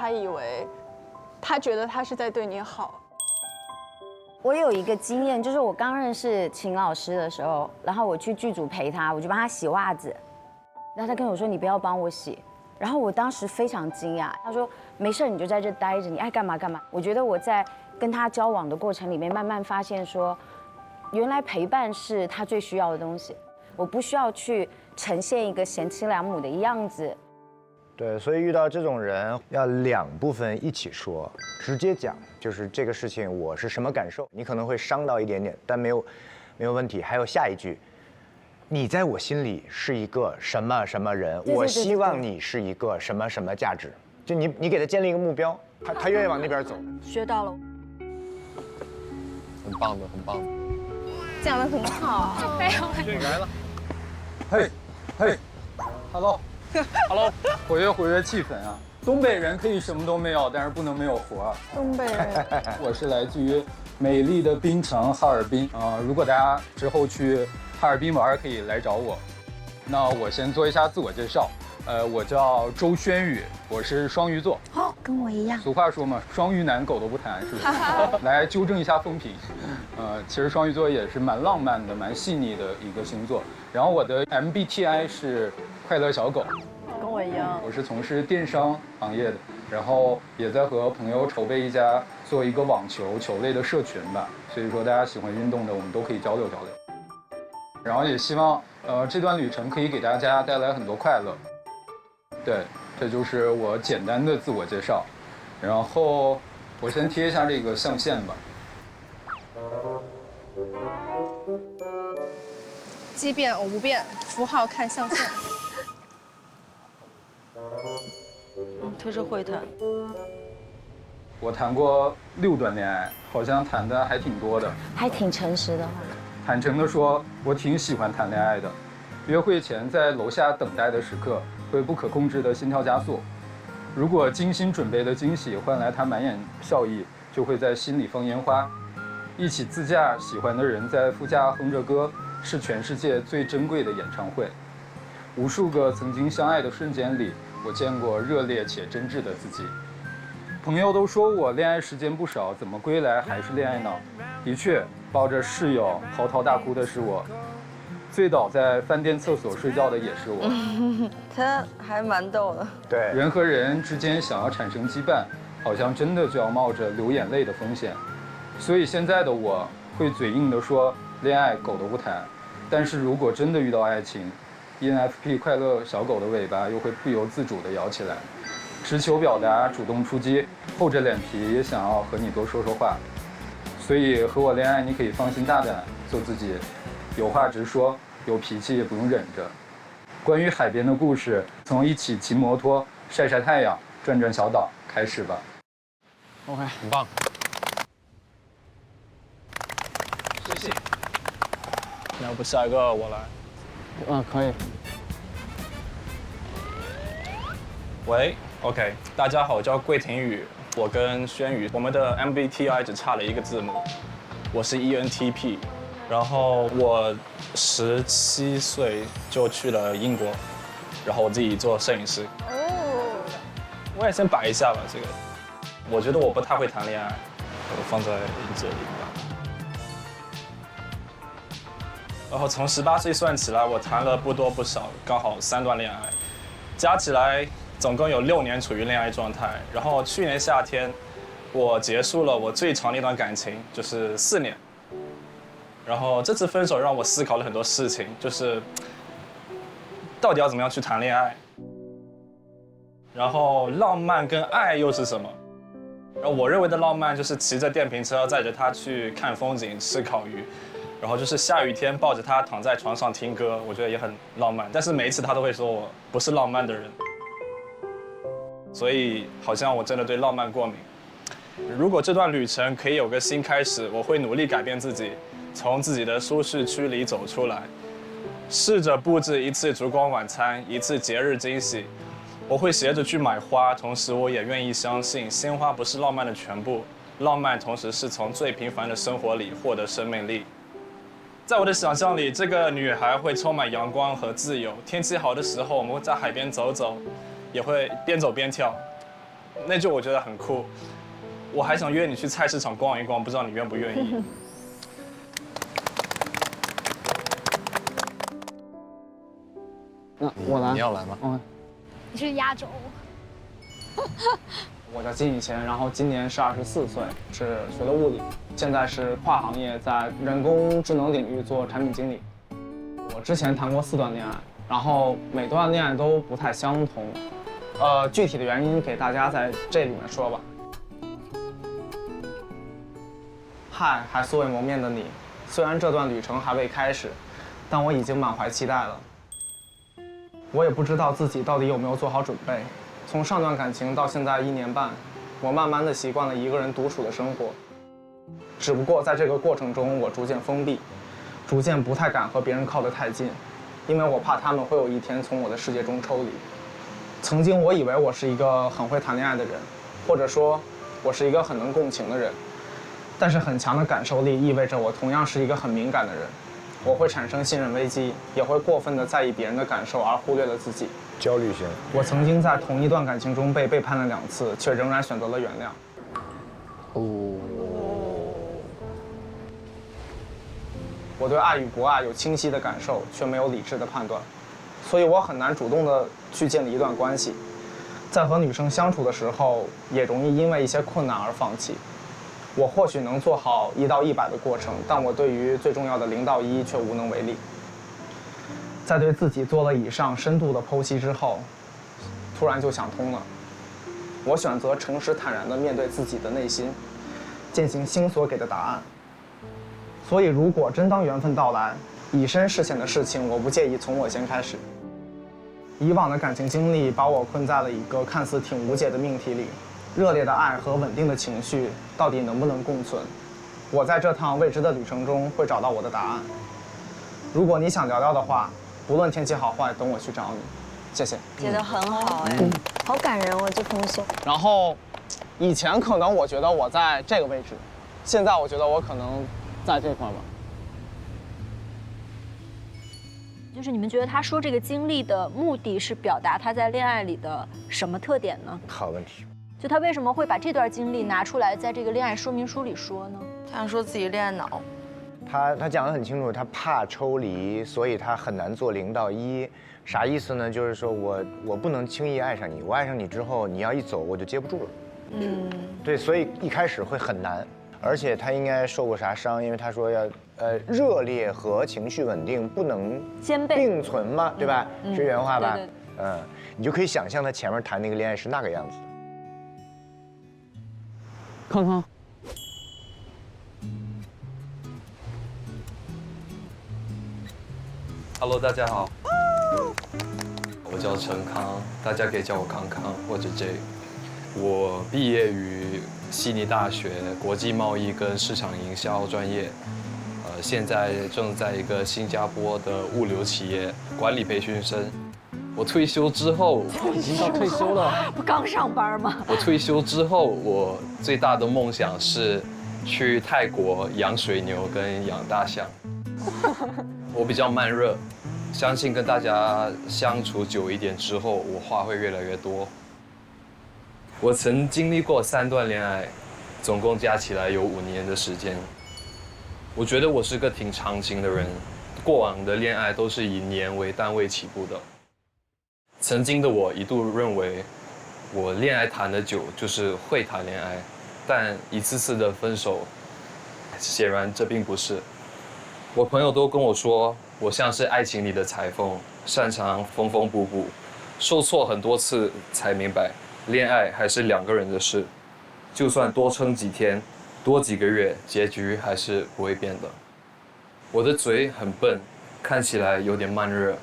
[SPEAKER 6] 他觉得他是在对你好。
[SPEAKER 2] 我有一个经验，就是我刚认识秦老师的时候，然后我去剧组陪他，我就帮他洗袜子，然后他跟我说：“你不要帮我洗。”然后我当时非常惊讶，他说：“没事，你就在这待着，你爱干嘛干嘛。”我觉得我在跟他交往的过程里面，慢慢发现说，原来陪伴是他最需要的东西，我不需要去呈现一个贤妻良母的样子。
[SPEAKER 7] 对，所以遇到这种人要2部分一起说，直接讲，就是这个事情我是什么感受，你可能会伤到一点点，但没有问题。还有下一句，你在我心里是一个什么什么人，我希望你是一个什么什么价值，就你给他建立一个目标，他愿意往那边走。
[SPEAKER 1] 学到了，
[SPEAKER 14] 很棒的，很棒的，
[SPEAKER 2] 讲得很好。
[SPEAKER 13] 没有，
[SPEAKER 3] 来了，嘿 ，Hello， 活跃气氛啊！东北人可以什么都没有，但是不能没有活。
[SPEAKER 6] 东北人，
[SPEAKER 3] 我是来自于美丽的槟城哈尔滨啊。如果大家之后去哈尔滨玩，可以来找我。那我先做一下自我介绍，我叫周轩宇，我是双鱼座。
[SPEAKER 2] 哦，跟我一样。
[SPEAKER 3] 俗话说嘛，双鱼男狗都不谈，是不是？来纠正一下风评。其实双鱼座也是蛮浪漫的、蛮细腻的一个星座。然后我的 MBTI 是快乐小狗。
[SPEAKER 5] 跟我一样。
[SPEAKER 3] 我是从事电商行业的，然后也在和朋友筹备做一个网球球类的社群吧。所以说大家喜欢运动的，我们都可以交流交流。然后也希望这段旅程可以给大家带来很多快乐。对，这就是我简单的自我介绍。然后我先贴一下这个象限吧。
[SPEAKER 16] 奇变偶不变，符号看象限。
[SPEAKER 5] 特是会谈。
[SPEAKER 3] 我谈过6段恋爱，好像谈的还挺多的，
[SPEAKER 2] 还挺诚实的哈。
[SPEAKER 3] 坦诚地说，我挺喜欢谈恋爱的。约会前在楼下等待的时刻，会不可控制的心跳加速。如果精心准备的惊喜换来他满眼笑意，就会在心里放烟花。一起自驾，喜欢的人在副驾哼着歌，是全世界最珍贵的演唱会。无数个曾经相爱的瞬间里，我见过热烈且真挚的自己。朋友都说我恋爱时间不少，怎么归来还是恋爱脑？的确，抱着室友嚎啕大哭的是我，醉倒在饭店厕所睡觉的也是我。
[SPEAKER 5] 他还蛮逗的。
[SPEAKER 7] 对，
[SPEAKER 3] 人和人之间想要产生羁绊，好像真的就要冒着流眼泪的风险。所以现在的我会嘴硬地说，恋爱狗都不谈。但是如果真的遇到爱情，ENFP 快乐小狗的尾巴又会不由自主地摇起来，直球表达，主动出击，厚着脸皮也想要和你多说说话。所以和我恋爱，你可以放心大胆做自己，有话直说，有脾气也不用忍着。关于海边的故事，从一起骑摩托、晒晒太阳、转转小岛开始吧。
[SPEAKER 11] OK， 很棒。谢谢。要不下一个我来。
[SPEAKER 9] 可以。
[SPEAKER 11] 喂 ，OK， 大家好，我叫桂廷宇，我跟轩宇，我们的 MBTI 只差了1个字母，我是 ENTP， 然后我17岁就去了英国，然后我自己做摄影师。哦，我也先摆一下吧，这个，我觉得我不太会谈恋爱，我放在这里吧。然后从18岁算起来，我谈了不多不少，刚好3段恋爱，加起来总共有6年处于恋爱状态。然后去年夏天，我结束了我最长的一段感情，就是4年。然后这次分手让我思考了很多事情，就是到底要怎么样去谈恋爱，然后浪漫跟爱又是什么？然后我认为的浪漫就是骑着电瓶车载着他去看风景、吃烤鱼。然后就是下雨天抱着他躺在床上听歌，我觉得也很浪漫。但是每一次他都会说我不是浪漫的人，所以好像我真的对浪漫过敏。如果这段旅程可以有个新开始，我会努力改变自己，从自己的舒适区里走出来，试着布置一次烛光晚餐，一次节日惊喜。我会学着去买花，同时我也愿意相信鲜花不是浪漫的全部，浪漫同时是从最平凡的生活里获得生命力。在我的想象里，这个女孩会充满阳光和自由。天气好的时候，我们会在海边走走，也会边走边跳，那就我觉得很酷。我还想约你去菜市场逛一逛，不知道你愿不愿意？
[SPEAKER 9] 那我来。
[SPEAKER 11] 你要来吗？
[SPEAKER 13] 你是压轴。
[SPEAKER 9] 我叫金以前，然后今年是24岁，是学的物理，现在是跨行业在人工智能领域做产品经理。我之前谈过4段恋爱，然后每段恋爱都不太相同，具体的原因给大家在这里面说吧。嗨，还素未谋面的你，虽然这段旅程还未开始，但我已经满怀期待了。我也不知道自己到底有没有做好准备。从上段感情到现在1年半，我慢慢的习惯了一个人独处的生活。只不过在这个过程中，我逐渐封闭，逐渐不太敢和别人靠得太近，因为我怕他们会有一天从我的世界中抽离。曾经我以为我是一个很会谈恋爱的人，或者说，我是一个很能共情的人，但是很强的感受力意味着我同样是一个很敏感的人。我会产生信任危机，也会过分的在意别人的感受而忽略了自己。
[SPEAKER 7] 焦虑型。
[SPEAKER 9] 我曾经在同一段感情中被背叛了2次，却仍然选择了原谅。我对爱与不爱有清晰的感受，却没有理智的判断，所以我很难主动的去建立一段关系。在和女生相处的时候，也容易因为一些困难而放弃。我或许能做好1到100的过程，但我对于最重要的0到1却无能为力。在对自己做了以上深度的剖析之后，突然就想通了。我选择诚实坦然地面对自己的内心，进行心所给的答案。所以，如果真当缘分到来，以身试险的事情，我不介意从我先开始。以往的感情经历把我困在了一个看似挺无解的命题里，热烈的爱和稳定的情绪到底能不能共存？我在这趟未知的旅程中会找到我的答案。如果你想聊聊的话，不论天气好坏，等我去找你。谢谢。
[SPEAKER 2] 写得很好哎，好感人哦这封信。
[SPEAKER 9] 然后，以前可能我觉得我在这个位置，现在我觉得我可能在这块吧。
[SPEAKER 1] 就是你们觉得他说这个经历的目的是表达他在恋爱里的什么特点呢？
[SPEAKER 7] 好问题。
[SPEAKER 1] 就他为什么会把这段经历拿出来在这个恋爱说明书里说呢？
[SPEAKER 5] 他想说自己恋爱脑。
[SPEAKER 7] 他讲得很清楚，他怕抽离，所以他很难做0到1。啥意思呢？就是说我不能轻易爱上你，我爱上你之后，你要一走我就接不住了。对，所以一开始会很难，而且他应该受过啥伤？因为他说要热烈和情绪稳定不能
[SPEAKER 1] 兼备
[SPEAKER 7] 并存嘛，对吧？是原话吧？你就可以想象他前面谈那个恋爱是那个样子。
[SPEAKER 9] 康康。
[SPEAKER 14] Hello， 大家好，我叫陈康，大家可以叫我康康或者 J。我毕业于悉尼大学国际贸易跟市场营销专业，现在正在一个新加坡的物流企业管理培训生。我退休之后，
[SPEAKER 15] 已经到退休了，
[SPEAKER 1] 不刚上班吗？
[SPEAKER 14] 我退休之后，我最大的梦想是去泰国养水牛跟养大象。我比较慢热，相信跟大家相处久一点之后，我话会越来越多。我曾经历过3段恋爱，总共加起来有5年的时间。我觉得我是个挺长情的人，过往的恋爱都是以年为单位起步的。曾经的我一度认为，我恋爱谈得久就是会谈恋爱，但一次次的分手，显然这并不是。我朋友都跟我说，我像是爱情里的裁缝，擅长缝缝补补，受挫很多次才明白，恋爱还是2个人的事，就算多撑几天，多几个月，结局还是不会变的。我的嘴很笨，看起来有点慢热，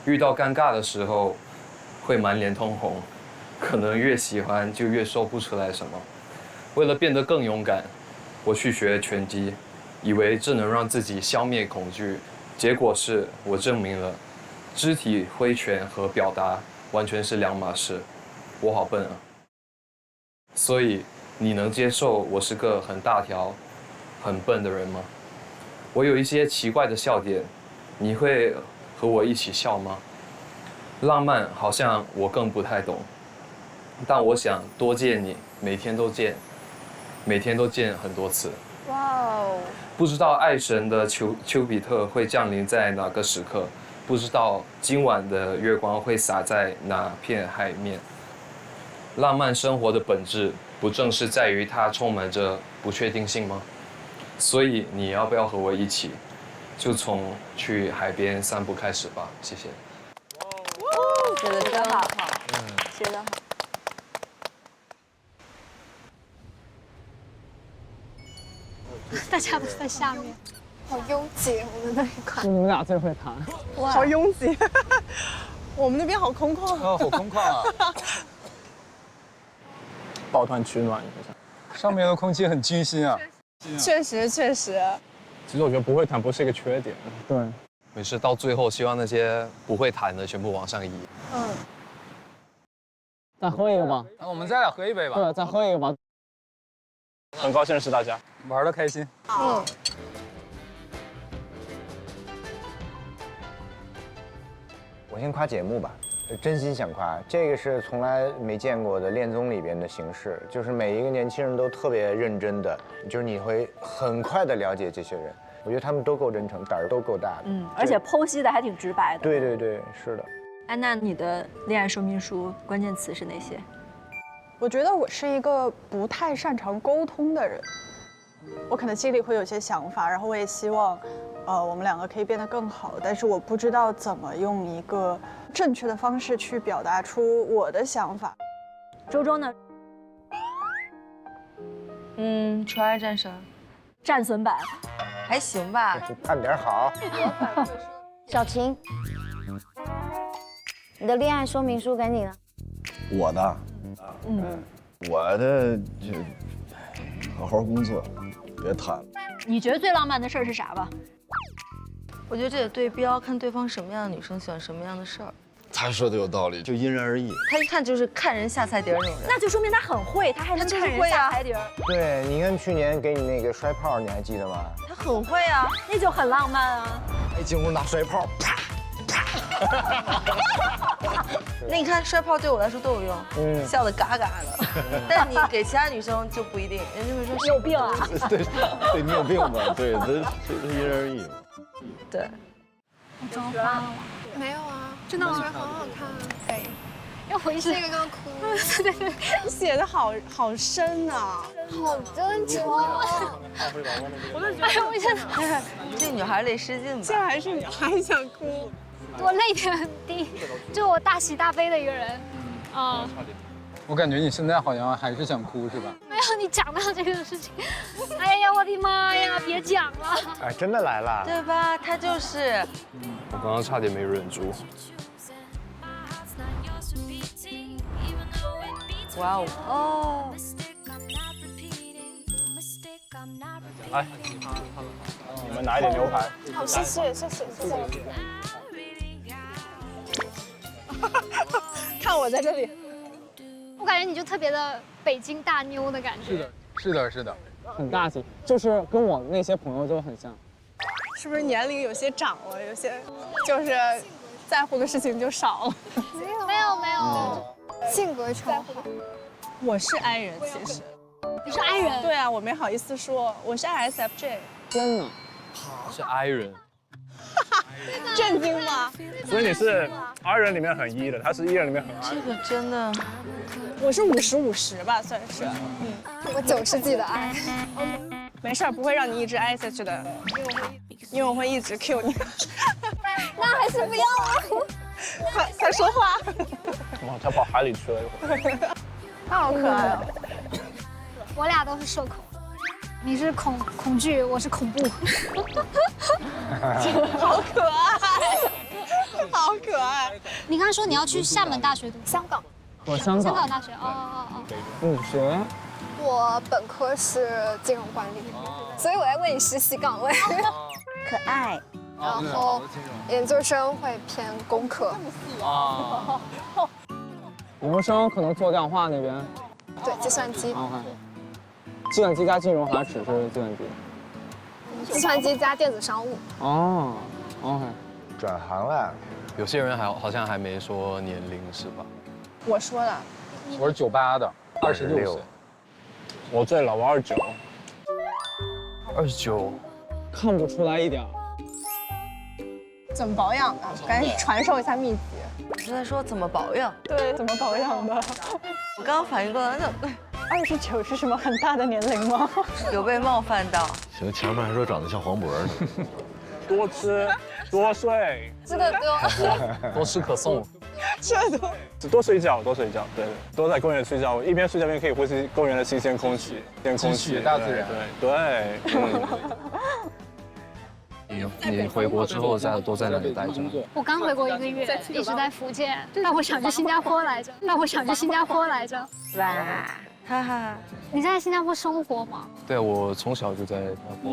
[SPEAKER 14] 遇到尴尬的时候会满脸通红，可能越喜欢就越说不出来什么。为了变得更勇敢，我去学拳击，以为这能让自己消灭恐惧，结果是我证明了，肢体挥拳和表达完全是2码事。我好笨啊！所以你能接受我是个很大条、很笨的人吗？我有一些奇怪的笑点，你会和我一起笑吗？浪漫好像我更不太懂，但我想多见你，每天都见，每天都见很多次。
[SPEAKER 2] 哇哦！
[SPEAKER 14] 不知道爱神的丘比特会降临在哪个时刻，不知道今晚的月光会洒在哪片海面。浪漫生活的本质，不正是在于它充满着不确定性吗？所以你要不要和我一起，就从去海边散步开始吧？谢谢。
[SPEAKER 2] 写得真好，写得好。
[SPEAKER 13] 大家都在下面，
[SPEAKER 10] 好拥挤，我们那一块。
[SPEAKER 9] 你们俩最会谈，
[SPEAKER 6] 哇，好拥挤。我们那边好空旷。
[SPEAKER 3] 好空旷啊！
[SPEAKER 9] 抱团取暖一下。
[SPEAKER 3] 上面的空气很清新啊。
[SPEAKER 6] 确实。
[SPEAKER 9] 其实我觉得不会谈不是一个缺点。对。
[SPEAKER 14] 没事，到最后希望那些不会谈的全部往上移。
[SPEAKER 9] 再喝一个吧。
[SPEAKER 3] 那我们再来喝一杯吧。
[SPEAKER 9] 对，再喝一个吧。很高兴认识大家，
[SPEAKER 3] 玩得开心。
[SPEAKER 7] 我先夸节目吧，真心想夸，这个是从来没见过的恋综里边的形式，就是每一个年轻人都特别认真的，就是你会很快的了解这些人。我觉得他们都够真诚，胆儿都够大的。
[SPEAKER 1] 而且剖析的还挺直白的。
[SPEAKER 7] 对对对，是的。
[SPEAKER 1] 安娜，你的恋爱说明书关键词是哪些？
[SPEAKER 6] 我觉得我是一个不太擅长沟通的人，我可能心里会有些想法，然后我也希望，我们两个可以变得更好，但是我不知道怎么用一个正确的方式去表达出我的想法。
[SPEAKER 1] 周周呢？
[SPEAKER 5] 纯爱战神，
[SPEAKER 1] 战损版，
[SPEAKER 5] 还行吧，
[SPEAKER 7] 看点好。
[SPEAKER 2] 小晴，你的恋爱说明书给你了。
[SPEAKER 4] 我的，我的就好好工作，别谈了。
[SPEAKER 1] 你觉得最浪漫的事儿是啥吧？
[SPEAKER 5] 我觉得这得对标，看对方什么样的女生喜欢什么样的事儿。
[SPEAKER 4] 他说的有道理，就因人而异。
[SPEAKER 5] 他一看就是看人下菜碟那种人，
[SPEAKER 1] 那就说明他很会，他还能看人下菜碟。
[SPEAKER 7] 对，你看去年给你那个摔炮，你还记得吗？
[SPEAKER 5] 他很会啊，
[SPEAKER 1] 那就很浪漫啊。
[SPEAKER 4] 哎，进屋拿摔炮，啪啪。
[SPEAKER 5] 那你看摔炮对我来说都有用，笑得嘎嘎的。但你给其他女生就不一定，人家会说
[SPEAKER 1] 你有病啊。
[SPEAKER 4] 对，你有病吧？对，这因人而异嘛。
[SPEAKER 5] 对。
[SPEAKER 13] 我妆花了吗？
[SPEAKER 10] 没有啊，
[SPEAKER 13] 真的吗？
[SPEAKER 10] 我觉得很好看。
[SPEAKER 13] 对，因为我一直
[SPEAKER 10] 那个刚哭。
[SPEAKER 13] 对对，
[SPEAKER 6] 写的好深啊，
[SPEAKER 10] 好真诚啊！
[SPEAKER 13] 我就觉得，哎呦，我真的，
[SPEAKER 5] 这女孩泪失禁吧？
[SPEAKER 6] 这还是还想哭。
[SPEAKER 13] 我泪点很低，就我大喜大悲的一个人，
[SPEAKER 3] 我感觉你现在好像还是想哭是吧？
[SPEAKER 13] 没有你讲到这个事情，哎呀，我的妈呀，别讲了。
[SPEAKER 7] 哎，真的来了，
[SPEAKER 5] 对吧？他就是。
[SPEAKER 14] 我刚刚差点没忍住。
[SPEAKER 5] 哇哦！哦。
[SPEAKER 11] 来，你们拿一点牛排。
[SPEAKER 10] 好，谢谢，谢谢，谢谢。
[SPEAKER 6] 看我在这里，
[SPEAKER 13] 我感觉你就特别的北京大妞的感觉。
[SPEAKER 3] 是的，是的，是的，
[SPEAKER 9] 很大气，就是跟我那些朋友都很像。
[SPEAKER 6] 是不是年龄有些长了，有些就是在乎的事情就少了？
[SPEAKER 10] 没有，性格超好。
[SPEAKER 6] 我是 I 人，其实。
[SPEAKER 13] 你是 I 人？
[SPEAKER 6] 对啊，我没好意思说，我是 ISFJ。
[SPEAKER 9] 真的？
[SPEAKER 14] 是 I 人。
[SPEAKER 6] 震惊吗？
[SPEAKER 11] 所以你是 I 人里面很 E 的，他是 E 人里面很 I。
[SPEAKER 5] 这个真的，
[SPEAKER 6] 我是50-50吧，算是。
[SPEAKER 10] 我90几的 I。
[SPEAKER 6] 没事儿，不会让你一直挨下去的，因为我会一直 Q 你。
[SPEAKER 10] 那还是不要了。
[SPEAKER 6] 快说话。
[SPEAKER 11] 哇，他跑海里去了一会儿。
[SPEAKER 6] 他好可爱哦。
[SPEAKER 13] 我俩都是社恐，你是恐惧，我是恐怖。
[SPEAKER 6] 好可爱，好可爱。
[SPEAKER 13] 你刚才说你要去厦门大学读，
[SPEAKER 10] 香港。
[SPEAKER 9] 我香港
[SPEAKER 13] 大学，哦。
[SPEAKER 9] 你学？
[SPEAKER 10] 我本科是金融管理，所以我在问你实习岗位。
[SPEAKER 2] 可爱。
[SPEAKER 10] 然后研究生会偏工科。
[SPEAKER 9] 研究生可能做量化那边。
[SPEAKER 10] 对，计算机。
[SPEAKER 9] 计算机加金融还是只是计算机？
[SPEAKER 10] 计算机加电子商务。
[SPEAKER 9] 哦 ，OK。
[SPEAKER 7] 转行了。
[SPEAKER 14] 有些人好像还没说年龄是吧？
[SPEAKER 6] 我说的。
[SPEAKER 3] 我是98的，26岁。
[SPEAKER 11] 我最老，我29。
[SPEAKER 14] 29，
[SPEAKER 9] 看不出来一点。
[SPEAKER 6] 怎么保养的？赶紧传授一下秘籍。
[SPEAKER 5] 你是在说怎么保养？
[SPEAKER 6] 对，怎么保养的？
[SPEAKER 5] 我刚刚反应过来，那
[SPEAKER 6] 29是什么很大的年龄吗？
[SPEAKER 5] 有被冒犯到。
[SPEAKER 4] 行，前面还说长得像黄渤呢。
[SPEAKER 11] 多吃，多睡。
[SPEAKER 10] 这个
[SPEAKER 14] 多吃可颂。
[SPEAKER 6] 这都。
[SPEAKER 11] 多睡觉，多睡觉，对，多在公园睡觉，一边睡觉一边可以呼吸公园的新鲜空气，
[SPEAKER 3] 大自然，
[SPEAKER 11] 对。
[SPEAKER 14] 你回国之后都在哪里待着？
[SPEAKER 13] 我刚回国1个月，一直在福建，但我想去新加坡来着。哇，
[SPEAKER 5] 哈哈！
[SPEAKER 13] 你在新加坡生活吗？
[SPEAKER 14] 对，我从小就在新加坡。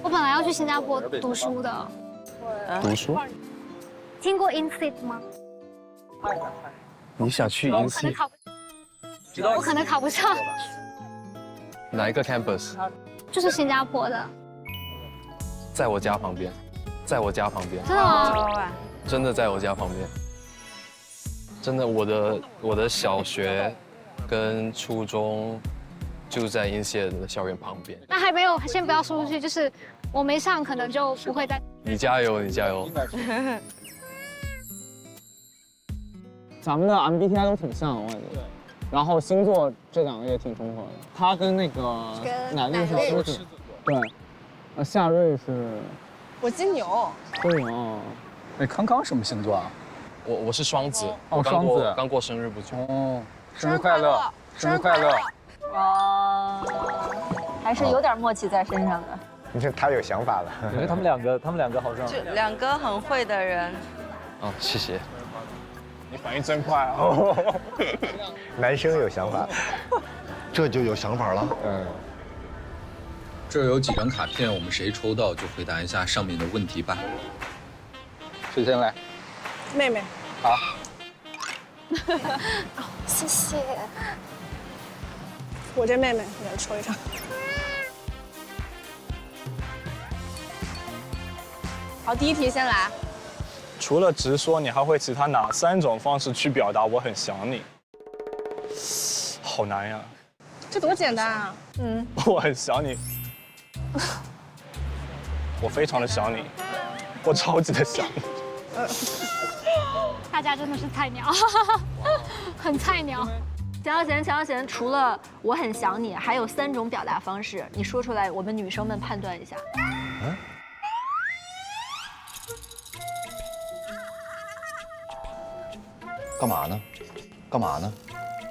[SPEAKER 13] 我本来要去新加坡读书的。
[SPEAKER 14] 读书？
[SPEAKER 13] 听过 INSEAD 吗？
[SPEAKER 14] 你想去 INSEAD？
[SPEAKER 13] 我可能考不上。
[SPEAKER 14] 哪一个 campus？
[SPEAKER 13] 就是新加坡的。
[SPEAKER 14] 在我家旁边，在我家旁边。
[SPEAKER 13] 真的吗？
[SPEAKER 14] 真的在我家旁边。真的，我的小学跟初中就在英协的校园旁边。
[SPEAKER 13] 那还没有，先不要说出去，就是我没上，可能就不会再。
[SPEAKER 14] 你加油，你加油！
[SPEAKER 9] 咱们的 MBTI 都挺像，我感觉。然后星座这2个也挺重合的。他跟那个奶绿是狮子，对。夏瑞是，
[SPEAKER 6] 我金牛。
[SPEAKER 9] 金牛。
[SPEAKER 3] 那康康什么星座啊？
[SPEAKER 14] 我是双子。
[SPEAKER 3] 哦，双子。
[SPEAKER 14] 刚过生日不久。
[SPEAKER 3] 哦，生日快乐！生日快乐！
[SPEAKER 1] 哦，还是有点默契在身上的。
[SPEAKER 7] 你看他有想法了。
[SPEAKER 15] 我觉得他们两个好像
[SPEAKER 5] 就2个很会的人。
[SPEAKER 14] 哦，谢谢。
[SPEAKER 11] 你反应真快啊！
[SPEAKER 7] 男生有想法，
[SPEAKER 4] 这就有想法了。
[SPEAKER 17] 这有几张卡片，我们谁抽到就回答一下上面的问题吧。
[SPEAKER 3] 谁先来？
[SPEAKER 6] 妹妹。
[SPEAKER 3] 好。
[SPEAKER 10] 谢谢。
[SPEAKER 6] 我这妹妹，你来抽一张。好，第一题先来。
[SPEAKER 11] 除了直说，你还会其他哪3种方式去表达我很想你？好难呀！
[SPEAKER 6] 这多简单啊！
[SPEAKER 11] 我很想你，我非常的想你，我超级的想你。
[SPEAKER 13] 大家真的是菜鸟，很菜鸟。
[SPEAKER 1] 钱小贤，除了我很想你，还有3种表达方式，你说出来，我们女生们判断一下。
[SPEAKER 4] 干嘛呢？干嘛呢？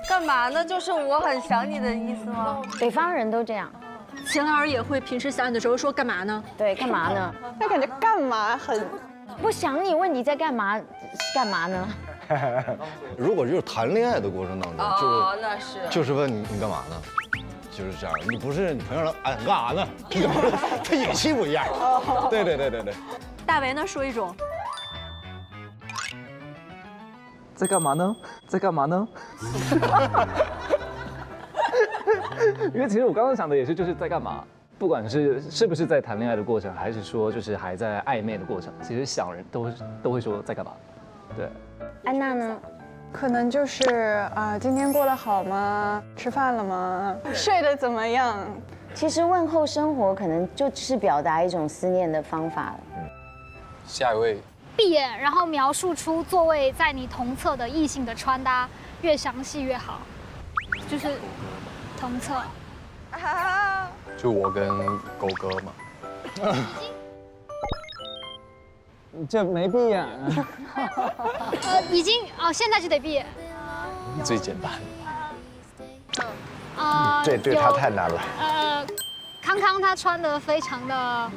[SPEAKER 5] 干嘛呢？就是我很想你的意思吗？
[SPEAKER 2] 北方人都这样。
[SPEAKER 1] 秦老师也会平时想你的时候说干嘛呢？
[SPEAKER 2] 对，干嘛呢？
[SPEAKER 6] 那感觉干嘛很
[SPEAKER 2] 不想你，问你在干嘛？干嘛呢？
[SPEAKER 4] 如果就是谈恋爱的过程当中，
[SPEAKER 5] 那是
[SPEAKER 4] 就是问你干嘛呢？就是这样，你不是你朋友说哎干啥呢？他语气不一样。对。
[SPEAKER 1] 大为呢说一种。
[SPEAKER 15] 在干嘛呢？在干嘛呢？因为其实我刚刚想的也是，就是在干嘛，不管是不是在谈恋爱的过程，还是说就是还在暧昧的过程，其实想人都会说在干嘛。对，
[SPEAKER 2] 安娜呢？
[SPEAKER 6] 可能就是今天过得好吗？吃饭了吗？睡得怎么样？
[SPEAKER 2] 其实问候生活可能就只是表达一种思念的方法了。
[SPEAKER 14] 下一位。
[SPEAKER 13] 闭眼，然后描述出座位在你同侧的异性的穿搭，越详细越好。就是同侧。
[SPEAKER 14] 就我跟狗哥嘛。
[SPEAKER 9] 你这没闭眼啊？
[SPEAKER 13] 已经现在就得闭眼。
[SPEAKER 14] 最简单。
[SPEAKER 7] 这对他太难了。
[SPEAKER 13] 康康他穿得非常的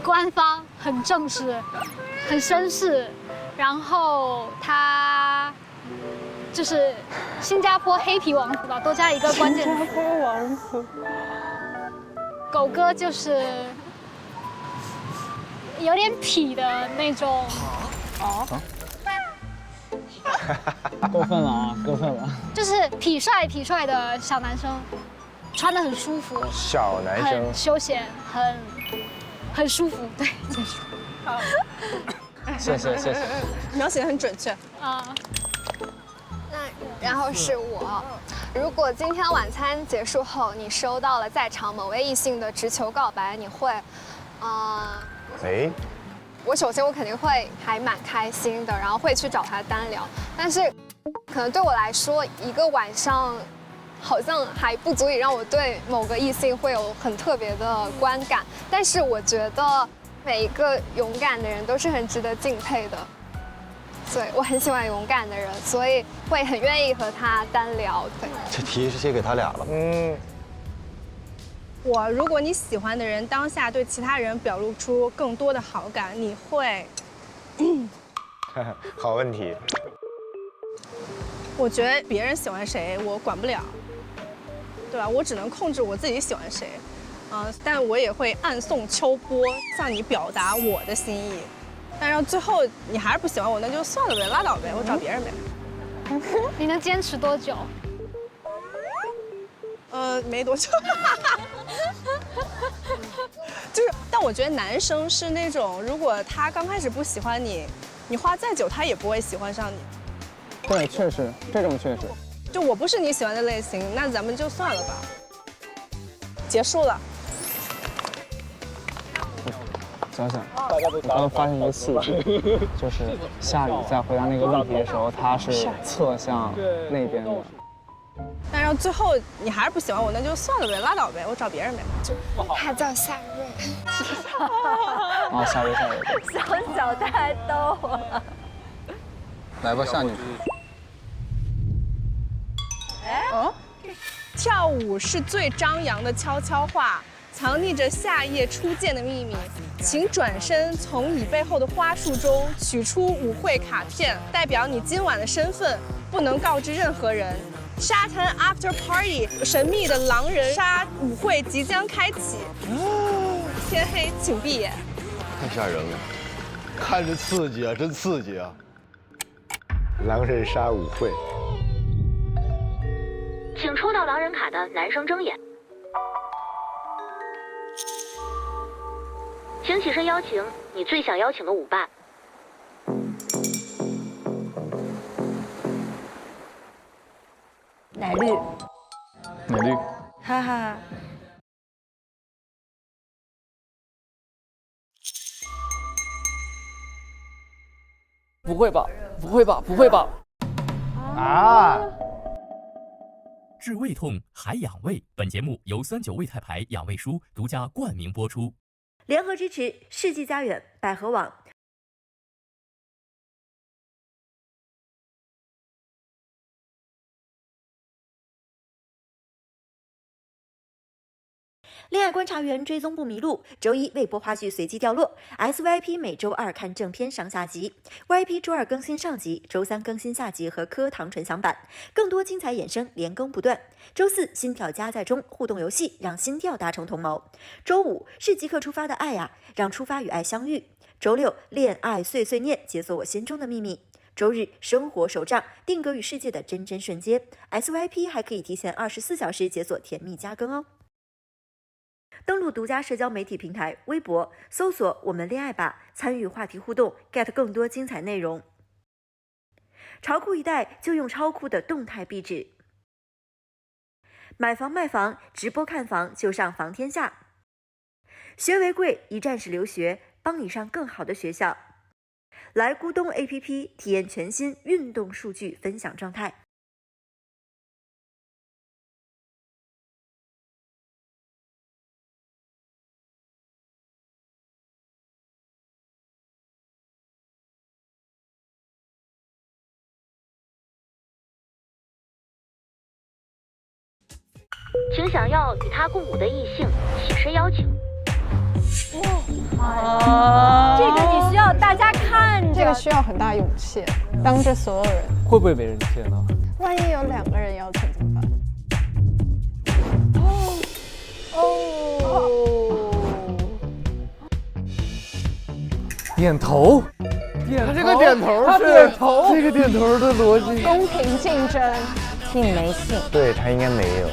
[SPEAKER 13] 官方，很正式。很绅士，然后他就是新加坡黑皮王子吧，多加一个关键词。新加坡王子。狗哥就是有点痞的那种。
[SPEAKER 9] 过分了啊！过分了。
[SPEAKER 13] 就是痞帅的小男生，穿得很舒服。
[SPEAKER 7] 小男生。
[SPEAKER 13] 很休闲，很舒服，对，结束。好。
[SPEAKER 9] 谢谢。
[SPEAKER 6] 描写得很准确
[SPEAKER 10] 那然后是我，如果今天晚餐结束后，你收到了在场某位异性的直球告白，你会，我首先我肯定会还蛮开心的，然后会去找他单聊，但是可能对我来说，一个晚上好像还不足以让我对某个异性会有很特别的观感，但是我觉得。每一个勇敢的人都是很值得敬佩的，所以我很喜欢勇敢的人，所以会很愿意和他单聊。对，
[SPEAKER 4] 这题是写给他俩了。
[SPEAKER 6] 如果你喜欢的人当下对其他人表露出更多的好感，你会？
[SPEAKER 7] 好问题。
[SPEAKER 6] 我觉得别人喜欢谁我管不了，对吧？我只能控制我自己喜欢谁。但我也会暗送秋波，向你表达我的心意。但是最后你还是不喜欢我，那就算了呗，拉倒呗，我找别人呗。
[SPEAKER 13] 你能坚持多久？
[SPEAKER 6] 没多久。就是，但我觉得男生是那种，如果他刚开始不喜欢你，你花再久他也不会喜欢上你。
[SPEAKER 9] 对，确实，这种确实。
[SPEAKER 18] 就我不是你喜欢的类型，那咱们就算了吧。结束了。
[SPEAKER 9] 想想，我刚刚发现一个细节，就是夏雨在回答那个问题的时候，他是侧向那边的。
[SPEAKER 18] 但是最后你还是不喜欢我，那就算了呗，拉倒呗，我找别人呗。
[SPEAKER 10] 他叫夏瑞。
[SPEAKER 9] 啊，夏瑞。
[SPEAKER 1] 小太逗了。
[SPEAKER 3] 来吧，夏女士。
[SPEAKER 18] 跳舞是最张扬的悄悄话，藏匿着夏夜初见的秘密。请转身从你背后的花束中取出舞会卡片，代表你今晚的身份，不能告知任何人。沙滩 after party， 神秘的狼人杀舞会即将开启。天黑，请闭眼。
[SPEAKER 4] 太吓人了，看着刺激啊，真刺激啊！
[SPEAKER 7] 狼人杀舞会。
[SPEAKER 19] 请抽到狼人卡的男生睁眼，请起身邀请你最想邀请的舞伴。
[SPEAKER 1] 奶绿，
[SPEAKER 3] 奶绿，
[SPEAKER 5] 哈哈。
[SPEAKER 20] 不会吧？不会吧？不会吧？
[SPEAKER 7] 啊！
[SPEAKER 12] 治胃痛还养胃。本节目由39胃泰牌养胃舒独家冠名播出，
[SPEAKER 1] 联合支持世纪佳缘、百合网。恋爱观察员追踪不迷路，周一未播话剧随机掉落 ，SVIP 每周二看正片上下集 ，VIP 周二更新上集，周三更新下集和柯唐纯享版，更多精彩衍生连更不断。周四心跳加在中，互动游戏让心跳达成同谋。周五是即刻出发的爱呀，让出发与爱相遇。周六恋爱碎碎念，解锁我心中的秘密。周日生活手账，定格与世界的真真瞬间。SVIP 还可以提前24小时解锁甜蜜加更哦。登录独家社交媒体平台微博，搜索“我们恋爱吧”，参与话题互动 ，get 更多精彩内容。潮酷一代就用超酷的动态壁纸。买房卖房，直播看房就上房天下。学为贵，一站式留学，帮你上更好的学校。来咕咚 APP 体验全新运动数据分享状态。
[SPEAKER 19] 请想要与他共舞的异性起身邀请。
[SPEAKER 1] 这个你需要大家看着，
[SPEAKER 6] 这个需要很大勇气，当着所有人。
[SPEAKER 20] 会不会没人贴呢？
[SPEAKER 6] 万一有2个人邀请怎么办？
[SPEAKER 20] 点头，
[SPEAKER 4] 他这个点头是这个点头的逻辑。
[SPEAKER 6] 公平竞争，
[SPEAKER 2] 信没信？
[SPEAKER 7] 对他应该没有。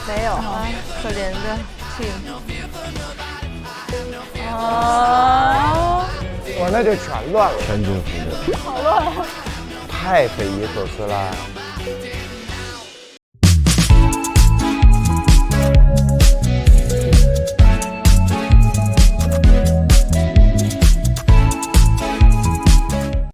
[SPEAKER 5] 没有啊，可怜的信。
[SPEAKER 7] 哇，那就全乱了，
[SPEAKER 4] 全军覆没，
[SPEAKER 6] 好乱，
[SPEAKER 7] 太匪夷所思了。